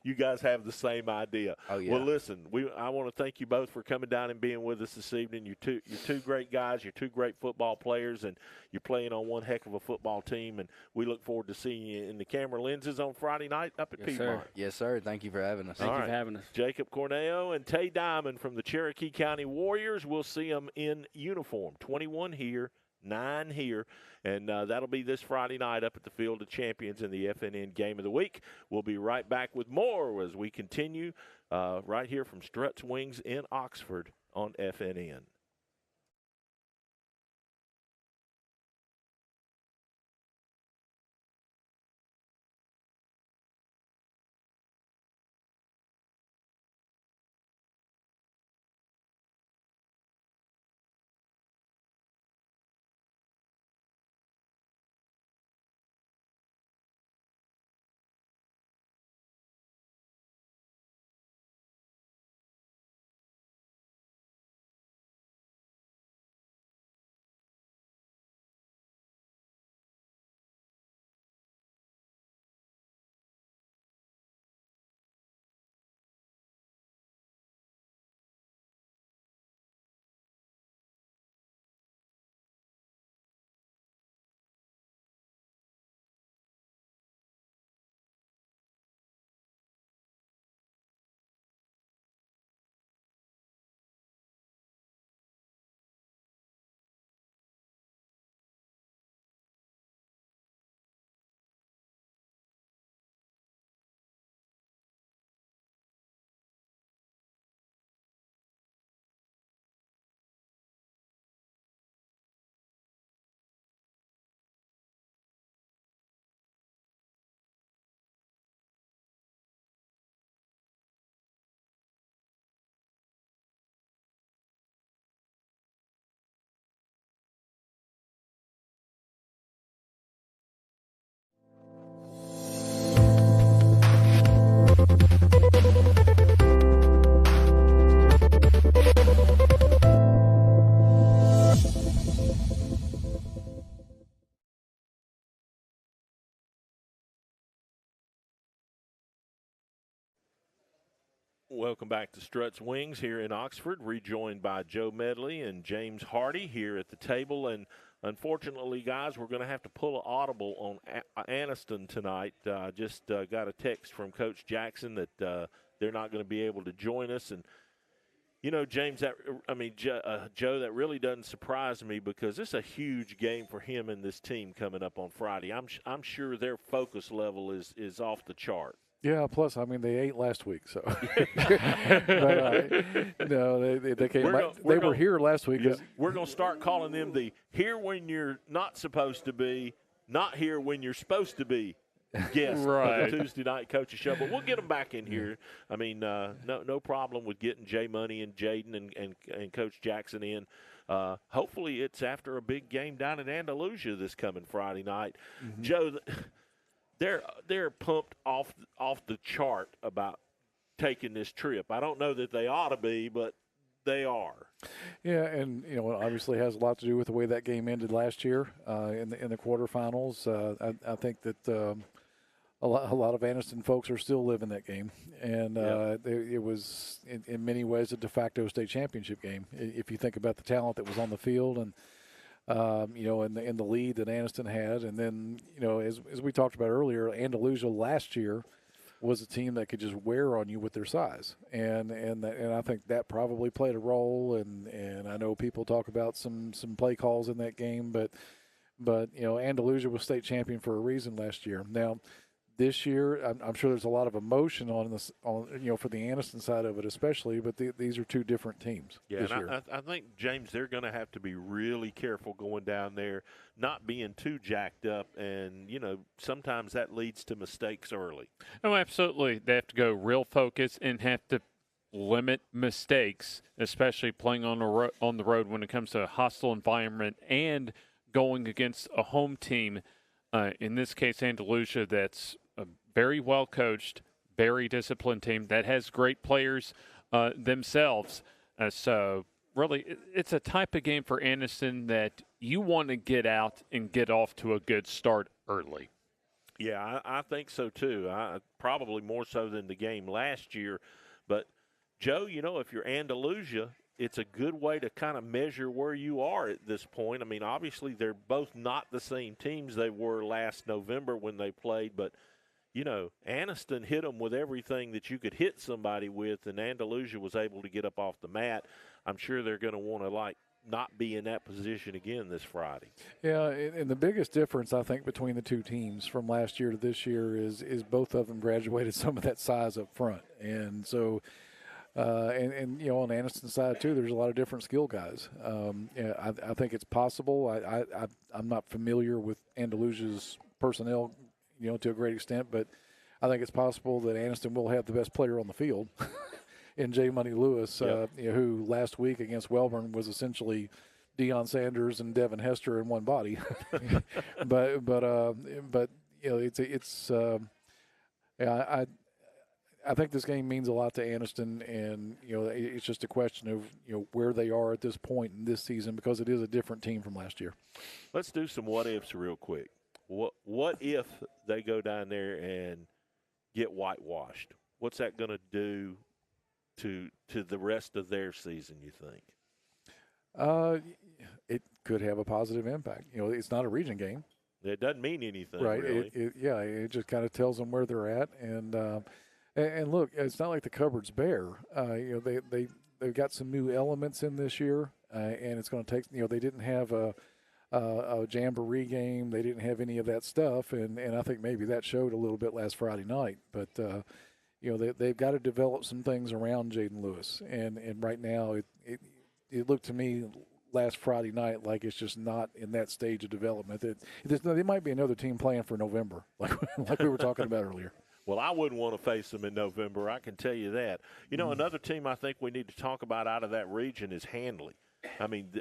Speaker 6: You guys have the same idea.
Speaker 11: Oh, yeah.
Speaker 6: Well, listen, I want to thank you both for coming down and being with us this evening. You're two great guys. You're two great football players, and you're playing on one heck of a football team. And we look forward to seeing you in the camera lenses on Friday night up at Piedmont.
Speaker 11: Sir. Yes, sir. Thank you for having us.
Speaker 13: Thank you for having us.
Speaker 6: Jacob Cornejo and Tay Diamond from the Cherokee County Warriors. We'll see them in uniform. 21 here, 9 here. And that'll be this Friday night up at the Field of Champions in the FNN Game of the Week. We'll be right back with more as we continue right here from Struts Wings in Oxford on FNN. Welcome back to Struts Wings here in Oxford, rejoined by Joe Medley and James Hardy here at the table. And unfortunately, guys, we're going to have to pull an audible on Anniston tonight. Just got a text from Coach Jackson that they're not going to be able to join us. And, James, Joe, that really doesn't surprise me because it's a huge game for him and this team coming up on Friday. I'm sure their focus level is off the chart.
Speaker 7: Yeah, plus, I mean, they ate last week, so. But, no, they came back. They were here last week.
Speaker 6: Yeah, we're going to start calling them the here when you're not supposed to be, not here when you're supposed to be guest
Speaker 8: right.
Speaker 6: of the Tuesday night coaches show. But we'll get them back in here. I mean, no problem with getting J Money and Jayden and Coach Jackson in. Hopefully it's after a big game down in Andalusia this coming Friday night. Mm-hmm. Joe, they're pumped off the chart about taking this trip. I don't know that they ought to be, but they are.
Speaker 7: Yeah, and it obviously has a lot to do with the way that game ended last year in the quarterfinals. I think that a lot of Anniston folks are still living that game, and it was in many ways a de facto state championship game. If you think about the talent that was on the field and in the lead that Anniston had, and then as we talked about earlier, Andalusia last year was a team that could just wear on you with their size, and I think that probably played a role. And I know people talk about some play calls in that game, but Andalusia was state champion for a reason last year. Now, this year, I'm sure there's a lot of emotion on for the Anniston side of it, especially. But these are two different teams.
Speaker 6: Yeah,
Speaker 7: this
Speaker 6: and
Speaker 7: year.
Speaker 6: I think, James, they're going to have to be really careful going down there, not being too jacked up, and sometimes that leads to mistakes early.
Speaker 8: Oh, absolutely. They have to go real focused and have to limit mistakes, especially playing on the road when it comes to a hostile environment and going against a home team. In this case, Andalusia, that's a very well coached, very disciplined team that has great players themselves. So really, it's a type of game for Anniston that you want to get out and get off to a good start early.
Speaker 6: Yeah, I think so too. Probably more so than the game last year. But, Joe, if you're Andalusia, it's a good way to kind of measure where you are at this point. I mean, obviously they're both not the same teams they were last November when they played, but, Anniston hit them with everything that you could hit somebody with, and Andalusia was able to get up off the mat. I'm sure they're going to want to, not be in that position again this Friday.
Speaker 7: Yeah, and the biggest difference, I think, between the two teams from last year to this year is both of them graduated some of that size up front. And so – and on Anniston's side too, there's a lot of different skill guys. I think it's possible. I'm not familiar with Andalusia's personnel, to a great extent, but I think it's possible that Anniston will have the best player on the field in J Money Lewis, who last week against Welburn was essentially Deion Sanders and Devin Hester in one body. I think this game means a lot to Anniston, and it's just a question of where they are at this point in this season, because it is a different team from last year.
Speaker 6: Let's do some what ifs real quick. What if they go down there and get whitewashed? What's that going to do to the rest of their season, you think?
Speaker 7: It could have a positive impact. It's not a region game.
Speaker 6: It doesn't mean anything,
Speaker 7: right?
Speaker 6: Really.
Speaker 7: It just kind of tells them where they're at, and look, it's not like the cupboard's bare. They've got some new elements in this year, and it's going to take. They didn't have a jamboree game. They didn't have any of that stuff, and I think maybe that showed a little bit last Friday night. But they've got to develop some things around Jayden Lewis, and right now it looked to me last Friday night like it's just not in that stage of development. There might be another team playing for November, like we were talking about earlier.
Speaker 6: Well, I wouldn't want to face them in November, I can tell you that. Another team I think we need to talk about out of that region is Handley. I mean,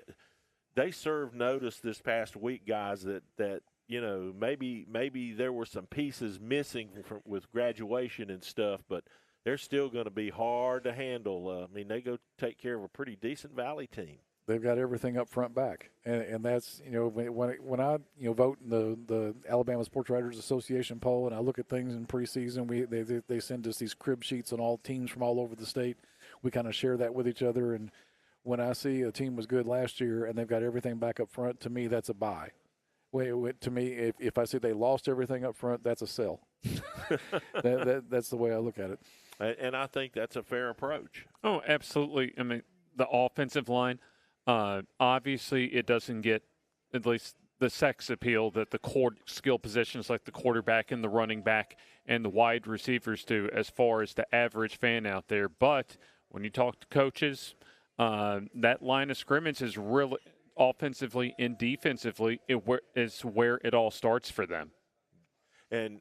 Speaker 6: they served notice this past week, guys, that maybe there were some pieces missing with graduation and stuff, but they're still going to be hard to handle. They go take care of a pretty decent Valley team.
Speaker 7: They've got everything up front back, and that's when I vote in the Alabama Sports Writers Association poll, and I look at things in preseason, they send us these crib sheets on all teams from all over the state. We kind of share that with each other, and when I see a team was good last year and they've got everything back up front, to me that's a buy. To me, if I see they lost everything up front, that's a sell. That's the way I look at it.
Speaker 6: And I think that's a fair approach.
Speaker 8: Oh, absolutely. I mean, the offensive line. Obviously, it doesn't get, at least the sex appeal that the core skill positions like the quarterback and the running back and the wide receivers do as far as the average fan out there. But when you talk to coaches, that line of scrimmage is really offensively and defensively is where it all starts for them.
Speaker 6: And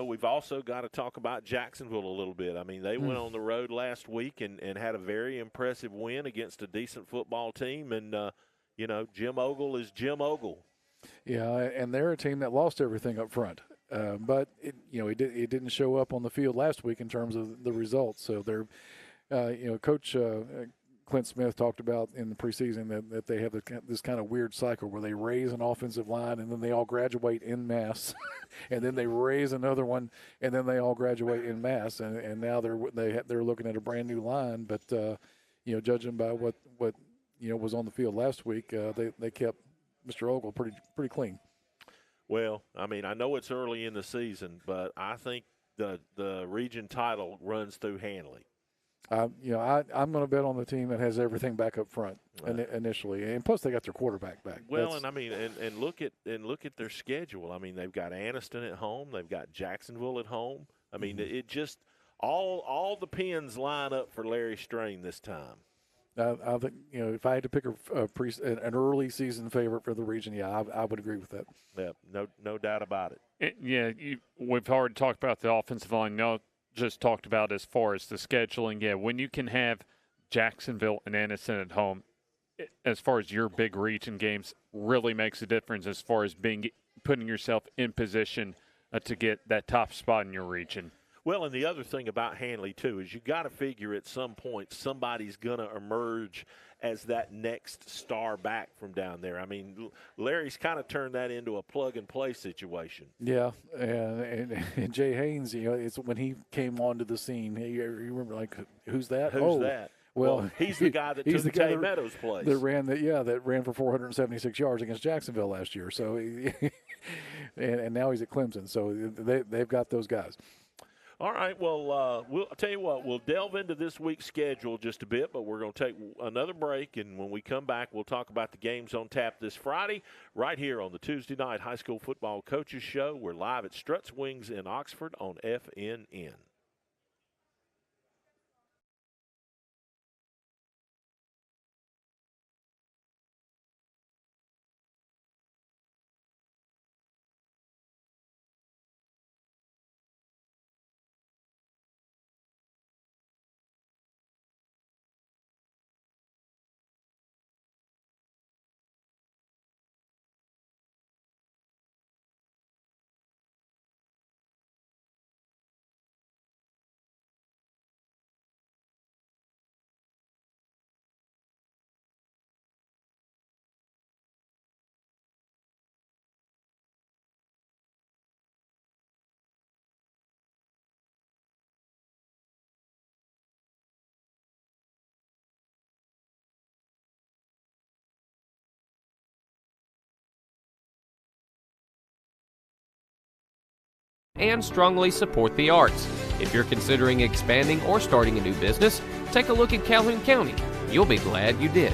Speaker 6: we've also got to talk about Jacksonville a little bit. I mean, they went on the road last week and had a very impressive win against a decent football team. And, Jim Ogle is Jim Ogle. Yeah,
Speaker 7: and they're a team that lost everything up front. But, it didn't show up on the field last week in terms of the results. So they're, Coach Clint Smith talked about in the preseason that they have this kind of weird cycle where they raise an offensive line and then they all graduate en masse, and then they raise another one and then they all graduate en masse, and now they're looking at a brand new line. But judging by what was on the field last week, they kept Mr. Ogle pretty clean.
Speaker 6: Well, I mean, I know it's early in the season, but I think the region title runs through Hanley.
Speaker 7: I'm going to bet on the team that has everything back up front initially, and plus they got their quarterback back.
Speaker 6: Well, and look at their schedule. I mean, they've got Anniston at home, they've got Jacksonville at home. I mean, it just all the pins line up for Larry Strain this time.
Speaker 7: I think if I had to pick an early season favorite for the region, I would agree with that.
Speaker 6: Yeah, no doubt about it.
Speaker 8: We've already talked about the offensive line. No. Just talked about as far as the scheduling. When you can have Jacksonville and Anniston at home, as far as your big region games, really makes a difference as far as putting yourself in position to get that top spot in your region.
Speaker 6: Well, and the other thing about Hanley, too, is you got to figure at some point somebody's going to emerge as that next star back from down there. I mean, Larry's kind of turned that into a plug-and-play situation.
Speaker 7: Yeah, and Jay Haynes, it's when he came onto the scene, you remember, like, who's that?
Speaker 6: Who's that?
Speaker 7: Well,
Speaker 6: he's the guy that took Tay Meadows' place.
Speaker 7: That ran for 476 yards against Jacksonville last year. So, and now he's at Clemson. So they've got those guys.
Speaker 6: All right, well, I'll tell you what, we'll delve into this week's schedule just a bit, but we're going to take another break, and when we come back, we'll talk about the games on tap this Friday right here on the Tuesday Night High School Football Coaches Show. We're live at Strutt's Wings in Oxford on FNN.
Speaker 14: And strongly support the arts. If you're considering expanding or starting a new business, take a look at Calhoun County. You'll be glad you did.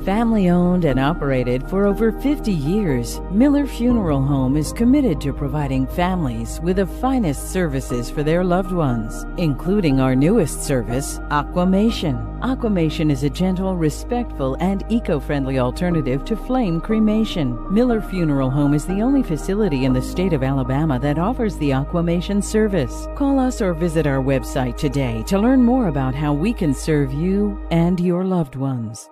Speaker 15: Family owned and operated for over 50 years, Miller Funeral Home is committed to providing families with the finest services for their loved ones, including our newest service, Aquamation. Aquamation is a gentle, respectful, and eco-friendly alternative to flame cremation. Miller Funeral Home is the only facility in the state of Alabama that offers the Aquamation service. Call us or visit our website today to learn more about how we can serve you and your loved ones.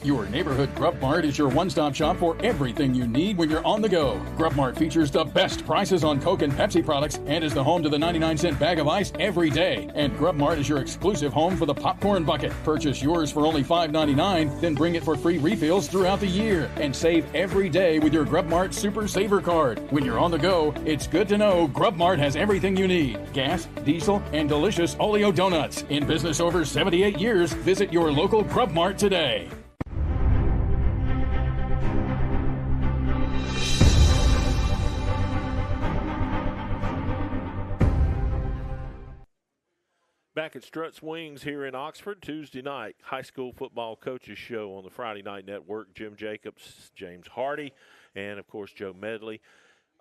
Speaker 16: Your neighborhood Grub Mart is your one-stop shop for everything you need when you're on the go. Grub Mart features the best prices on Coke and Pepsi products and is the home to the 99-cent bag of ice every day. And Grub Mart is your exclusive home for the popcorn bucket. Purchase yours for only $5.99, then bring it for free refills throughout the year. And save every day with your Grub Mart Super Saver Card. When you're on the go, it's good to know Grub Mart has everything you need. Gas, diesel, and delicious Oleo donuts. In business over 78 years, visit your local Grub Mart today.
Speaker 6: Back at Struts Wings here in Oxford, Tuesday night, high school football coaches show on the Friday Night Network. Jim Jacobs, James Hardy, and, of course, Joe Medley.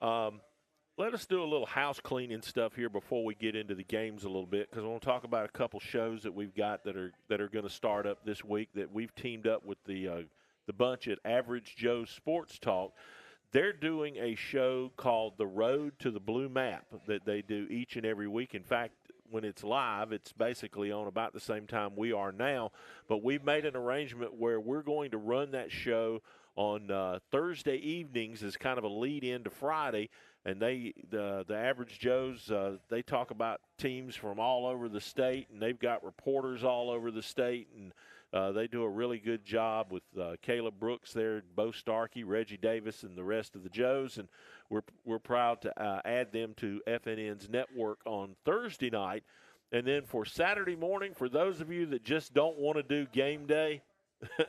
Speaker 6: Let us do a little house cleaning stuff here before we get into the games a little bit, because I want to talk about a couple shows that we've got that are going to start up this week that we've teamed up with the bunch at Average Joe Sports Talk. They're doing a show called The Road to the Blue Map that they do each and every week. In fact, when it's live, it's basically on about the same time we are now. But we've made an arrangement where we're going to run that show on Thursday evenings as kind of a lead-in to Friday. And the Average Joes, they talk about teams from all over the state, and they've got reporters all over the state, and they do a really good job with Caleb Brooks there, Bo Starkey, Reggie Davis, and the rest of the Joes. And we're proud to add them to FNN's network on Thursday night. And then for Saturday morning, for those of you that just don't want to do game day,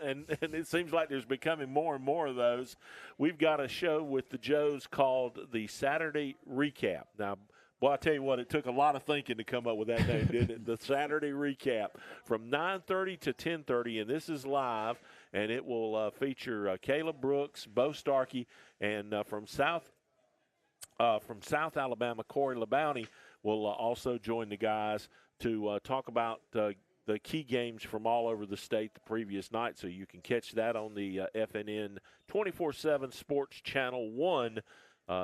Speaker 6: and it seems like there's becoming more and more of those, we've got a show with the Joes called the Saturday Recap. Now, boy, I tell you what, it took a lot of thinking to come up with that name, didn't it? The Saturday Recap from 9:30 to 10:30, and this is live, and it will feature Caleb Brooks, Bo Starkey, and from South Alabama, Corey LeBounty will also join the guys to talk about the key games from all over the state the previous night. So you can catch that on the FNN 24/7 Sports Channel 1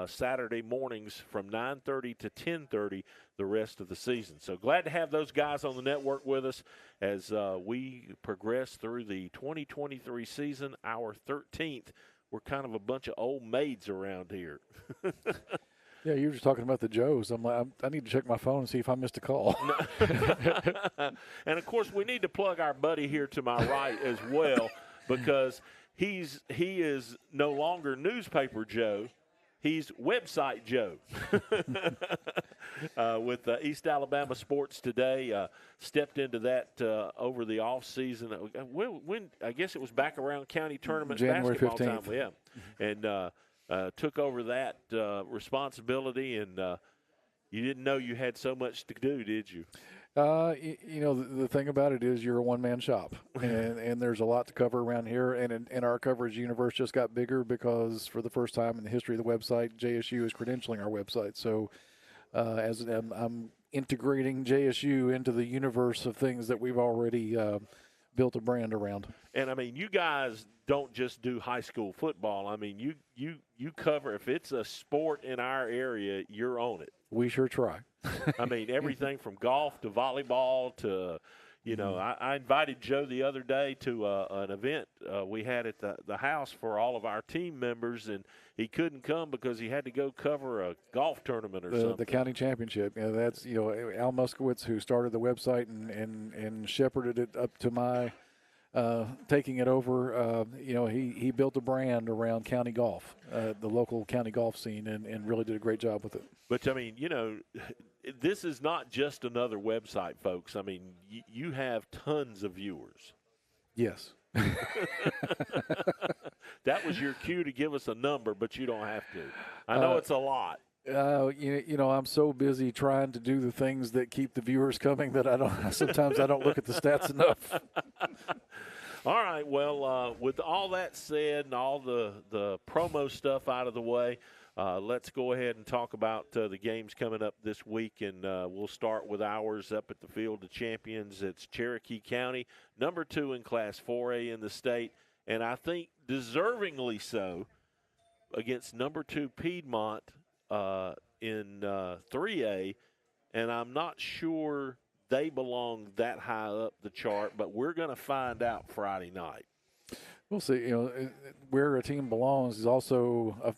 Speaker 6: Saturday mornings from 9:30 to 10:30 the rest of the season. So glad to have those guys on the network with us as we progress through the 2023 season, our 13th. We're kind of a bunch of old maids around here.
Speaker 7: Yeah, you were just talking about the Joes. I'm like, I need to check my phone and see if I missed a call.
Speaker 6: And, of course, we need to plug our buddy here to my right as well, because he is no longer Newspaper Joe. He's Website Joe with East Alabama Sports Today. Stepped into that over the off season. When I guess it was back around county tournament
Speaker 7: January
Speaker 6: basketball
Speaker 7: 15th.
Speaker 6: time. Yeah, and took over that responsibility, and you didn't know you had so much to do, did you?
Speaker 7: You know, the thing about it is you're a one-man shop, and there's a lot to cover around here, and our coverage universe just got bigger because for the first time in the history of the website, JSU is credentialing our website. So as I'm integrating JSU into the universe of things that we've already built a brand around.
Speaker 6: And, I mean, you guys don't just do high school football. I mean, you cover, if it's a sport in our area, you're on it.
Speaker 7: We sure try.
Speaker 6: I mean, everything from golf to volleyball to, you know, I invited Joe the other day to an event we had at the house for all of our team members, and he couldn't come because he had to go cover a golf tournament or something.
Speaker 7: The county championship. You know, that's, you know, Al Muskowitz, who started the website and shepherded it up to my taking it over. You know, he built a brand around county golf, the local county golf scene, and really did a great job with it.
Speaker 6: But, I mean, you know, this is not just another website, folks. I mean, you have tons of viewers.
Speaker 7: Yes.
Speaker 6: That was your cue to give us a number, but you don't have to. I know it's a lot.
Speaker 7: You know, I'm so busy trying to do the things that keep the viewers coming that sometimes I don't look at the stats enough.
Speaker 6: All right. Well, with all that said and all the promo stuff out of the way, let's go ahead and talk about the games coming up this week, and we'll start with ours up at the Field of Champions. It's Cherokee County, number 2 in Class 4A in the state, and I think deservingly so, against number 2 Piedmont in 3A, and I'm not sure they belong that high up the chart, but we're going to find out Friday night.
Speaker 7: We'll see. You know, where a team belongs is also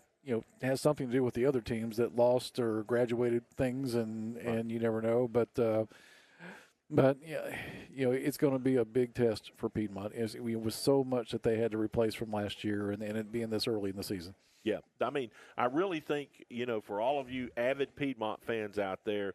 Speaker 7: has something to do with the other teams that lost or graduated things, and you never know. But yeah, you know, it's going to be a big test for Piedmont. It was so much that they had to replace from last year, and it being this early in the season.
Speaker 6: Yeah, I mean, I really think, you know, for all of you avid Piedmont fans out there,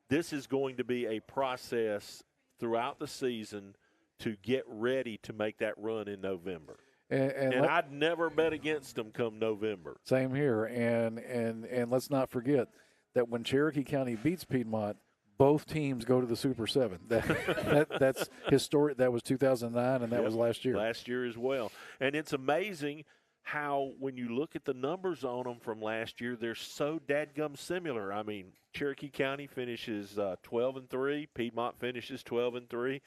Speaker 6: this is going to be a process throughout the season to get ready to make that run in November. And I'd never bet against them come November.
Speaker 7: Same here. And let's not forget that when Cherokee County beats Piedmont, both teams go to the Super 7. That's historic. That was 2009, and that was last year.
Speaker 6: Last year as well. And it's amazing how when you look at the numbers on them from last year, they're so dadgum similar. I mean, Cherokee County finishes 12-3. Piedmont finishes 12-3.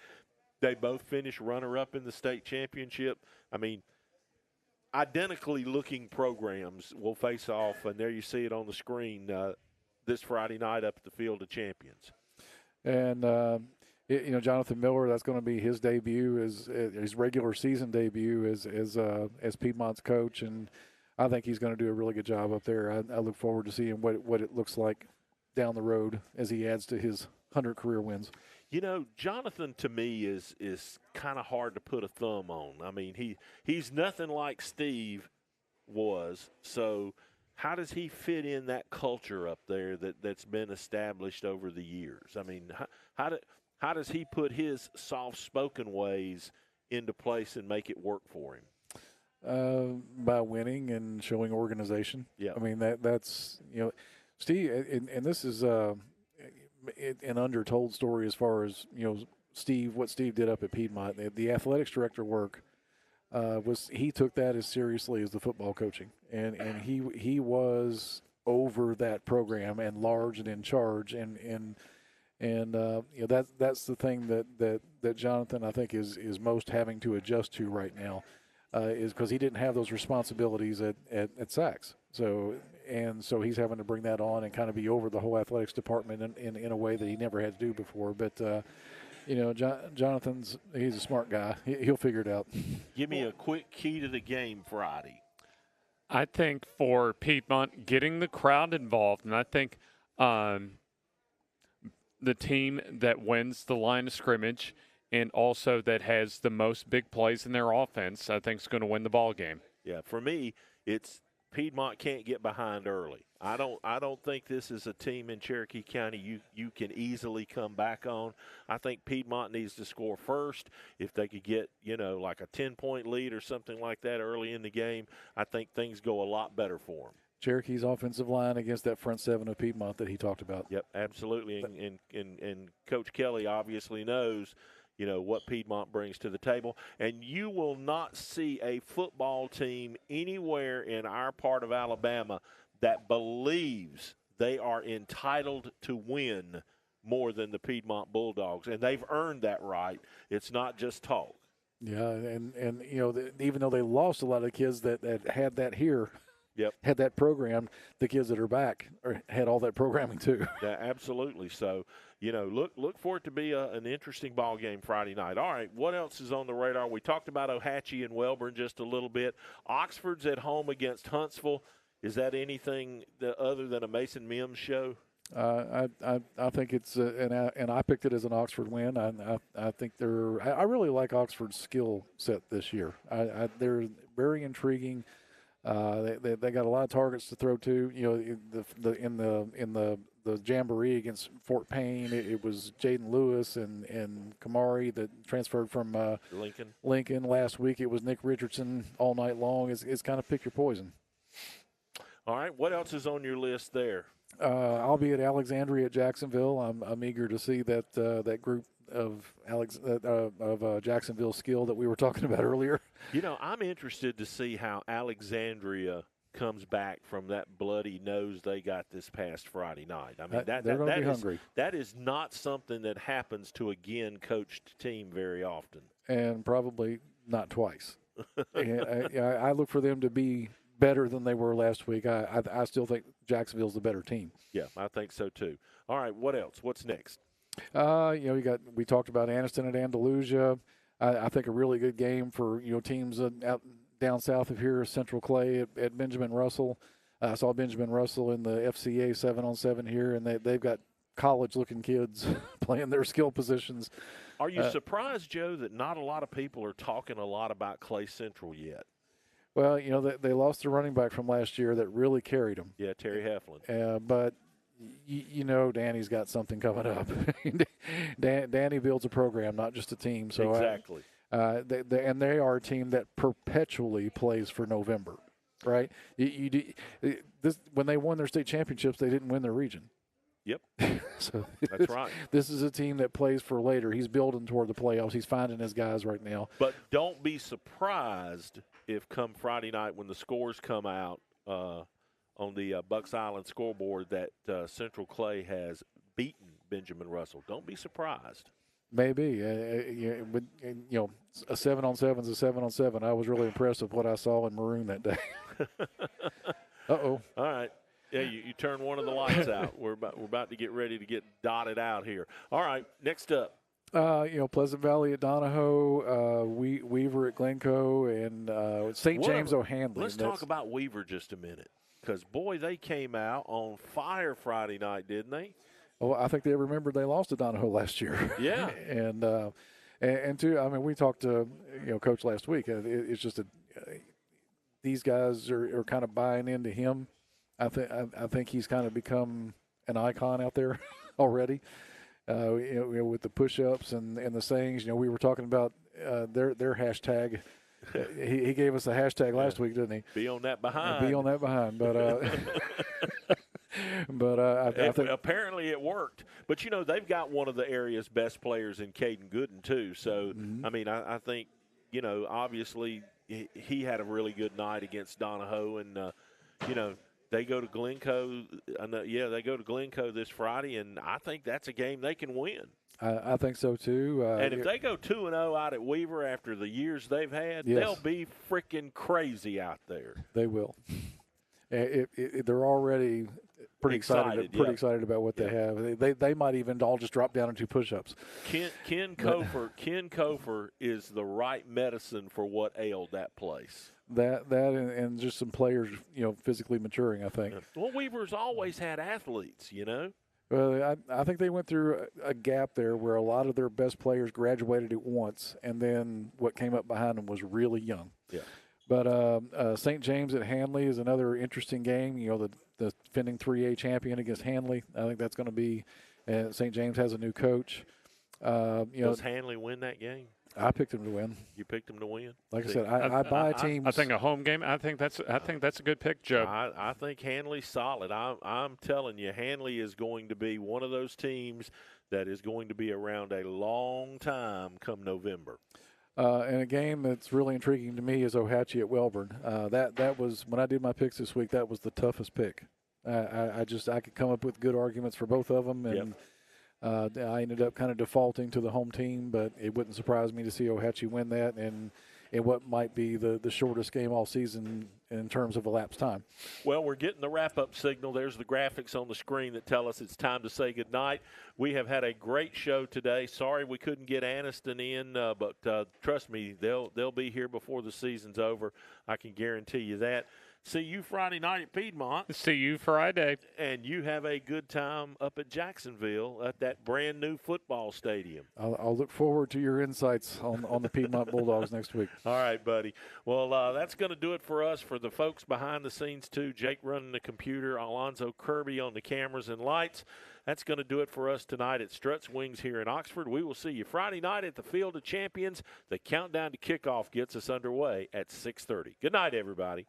Speaker 6: They both finish runner-up in the state championship. I mean, identically looking programs will face off, and there you see it on the screen this Friday night up at the Field of Champions.
Speaker 7: And Jonathan Miller, that's going to be his debut, his regular season debut as Piedmont's coach, and I think he's going to do a really good job up there. I look forward to seeing what it looks like down the road as he adds to his 100 career wins.
Speaker 6: You know, Jonathan to me is kind of hard to put a thumb on. I mean, he's nothing like Steve was. So how does he fit in that culture up there that's been established over the years? I mean, how does he put his soft-spoken ways into place and make it work for him?
Speaker 7: By winning and showing organization.
Speaker 6: Yeah.
Speaker 7: I mean, that's, Steve, and this is an undertold story as far as, what Steve did up at Piedmont. The athletics director work he took that as seriously as the football coaching. And he was over that program and large and in charge. And that's the thing that Jonathan, I think, is most having to adjust to right now, is because he didn't have those responsibilities at Sachs. So he's having to bring that on and kind of be over the whole athletics department in a way that he never had to do before. But Jonathan's he's a smart guy. He'll figure it out.
Speaker 6: Give me a quick key to the game Friday.
Speaker 8: I think for Piedmont, getting the crowd involved, and I think the team that wins the line of scrimmage and also that has the most big plays in their offense, I think is going to win the ball game.
Speaker 6: Yeah, for me, it's Piedmont can't get behind early. I don't think this is a team in Cherokee County you can easily come back on. I think Piedmont needs to score first. If they could get, like a 10-point lead or something like that early in the game, I think things go a lot better for them.
Speaker 7: Cherokee's offensive line against that front seven of Piedmont that he talked about.
Speaker 6: Yep, absolutely. And Coach Kelley obviously knows, what Piedmont brings to the table. And you will not see a football team anywhere in our part of Alabama that believes they are entitled to win more than the Piedmont Bulldogs. And they've earned that right. It's not just talk.
Speaker 7: Yeah, and even though they lost a lot of kids that had that here,
Speaker 6: yep,
Speaker 7: had that program, the kids that are back had all that programming too.
Speaker 6: Yeah, absolutely. So, look for it to be an interesting ball game Friday night. All right, what else is on the radar? We talked about Ohatchee and Welborn just a little bit. Oxford's at home against Huntsville. Is that anything other than a Mason Mims show?
Speaker 7: I think it's and I picked it as an Oxford win. I think I really like Oxford's skill set this year. They're very intriguing. They got a lot of targets to throw to. In the jamboree against Fort Payne, it was Jaden Lewis and Kamari that transferred from Lincoln last week. It was Nick Richardson all night long. It's kind of pick your poison.
Speaker 6: All right, what else is on your list there?
Speaker 7: I'll be at Alexandria at Jacksonville. I'm eager to see that group of Jacksonville skill that we were talking about earlier.
Speaker 6: I'm interested to see how Alexandria comes back from that bloody nose they got this past Friday night. I mean,
Speaker 7: they're going to be hungry.
Speaker 6: That is not something that happens to a coached team very often,
Speaker 7: and probably not twice. I look for them to be better than they were last week. I still think Jacksonville's the better team.
Speaker 6: Yeah, I think so too. All right, what else? What's next?
Speaker 7: We talked about Anniston and Andalusia. I think a really good game for teams out down south of here, Central Clay at Benjamin Russell. I saw Benjamin Russell in the FCA 7-on-7 here, and they've got college-looking kids playing their skill positions.
Speaker 6: Are you surprised, Joe, that not a lot of people are talking a lot about Clay Central yet?
Speaker 7: Well, they lost the running back from last year that really carried them.
Speaker 6: Yeah, Terry Heflin.
Speaker 7: But Danny's got something coming up. Danny builds a program, not just a team. So
Speaker 6: exactly.
Speaker 7: They are a team that perpetually plays for November, right? When they won their state championships, they didn't win their region.
Speaker 6: Yep.
Speaker 7: So
Speaker 6: that's right.
Speaker 7: This is a team that plays for later. He's building toward the playoffs. He's finding his guys right now.
Speaker 6: But don't be surprised if come Friday night when the scores come out on the Bucks Island scoreboard that Central Clay has beaten Benjamin Russell. Don't be surprised.
Speaker 7: Maybe. A 7-on-7 is a 7-on-7. I was really impressed with what I saw in Maroon that day. Uh-oh.
Speaker 6: All right. Yeah, you turn one of the lights out. We're about to get ready to get dotted out here. All right, next up.
Speaker 7: Pleasant Valley at Donahoe, Weaver at Glencoe, and St. James O'Hanley.
Speaker 6: Let's talk about Weaver just a minute, because, boy, they came out on fire Friday night, didn't they?
Speaker 7: Well, I think they remembered they lost to Donahoe last year.
Speaker 6: Yeah.
Speaker 7: and too, I mean, we talked to Coach last week. It's just these guys are kind of buying into him. I think he's kind of become an icon out there already. With the push-ups and the sayings. We were talking about their hashtag. He gave us a hashtag last week, didn't he?
Speaker 6: Be on that behind.
Speaker 7: Be on that behind. But I think
Speaker 6: apparently it worked. But they've got one of the area's best players in Caden Gooden too. So I mean, I think obviously he had a really good night against Donahoe, and they go to Glencoe. They go to Glencoe this Friday, and I think that's a game they can win.
Speaker 7: I think so too.
Speaker 6: And if they go 2-0 out at Weaver after the years they've had, they'll be freaking crazy out there.
Speaker 7: They will. They're already pretty excited about what they have. They might even all just drop down and do push-ups.
Speaker 6: Ken Kofer is the right medicine for what ailed that place.
Speaker 7: That and just some players, physically maturing, I think.
Speaker 6: Well, Weaver's always had athletes,
Speaker 7: Well, I think they went through a gap there where a lot of their best players graduated at once, and then what came up behind them was really young.
Speaker 6: Yeah.
Speaker 7: But St. James at Hanley is another interesting game. The defending 3A champion against Hanley. I think that's going to be St. James has a new coach.
Speaker 6: Does Hanley win that game?
Speaker 7: I picked him to win.
Speaker 6: You picked him to win?
Speaker 7: Like I said, I buy teams.
Speaker 8: I think a home game. I think that's a good pick, Joe.
Speaker 6: I think Hanley's solid. I'm telling you, Hanley is going to be one of those teams that is going to be around a long time come November.
Speaker 7: And a game that's really intriguing to me is Ohatchee at Welborn. That was when I did my picks this week. That was the toughest pick. I could come up with good arguments for both of them, and I ended up kind of defaulting to the home team. But it wouldn't surprise me to see Ohatchee win that, and in what might be the shortest game all season in terms of elapsed time.
Speaker 6: Well, we're getting the wrap-up signal. There's the graphics on the screen that tell us it's time to say goodnight. We have had a great show today. Sorry we couldn't get Anniston in, but trust me, they'll be here before the season's over. I can guarantee you that. See you Friday night at Piedmont.
Speaker 8: See you Friday.
Speaker 6: And you have a good time up at Jacksonville at that brand-new football stadium.
Speaker 7: I'll look forward to your insights on the Piedmont Bulldogs next week.
Speaker 6: All right, buddy. Well, that's going to do it for us. For the folks behind the scenes, too, Jake running the computer, Alonzo Kirby on the cameras and lights. That's going to do it for us tonight at Struts Wings here in Oxford. We will see you Friday night at the Field of Champions. The countdown to kickoff gets us underway at 6:30. Good night, everybody.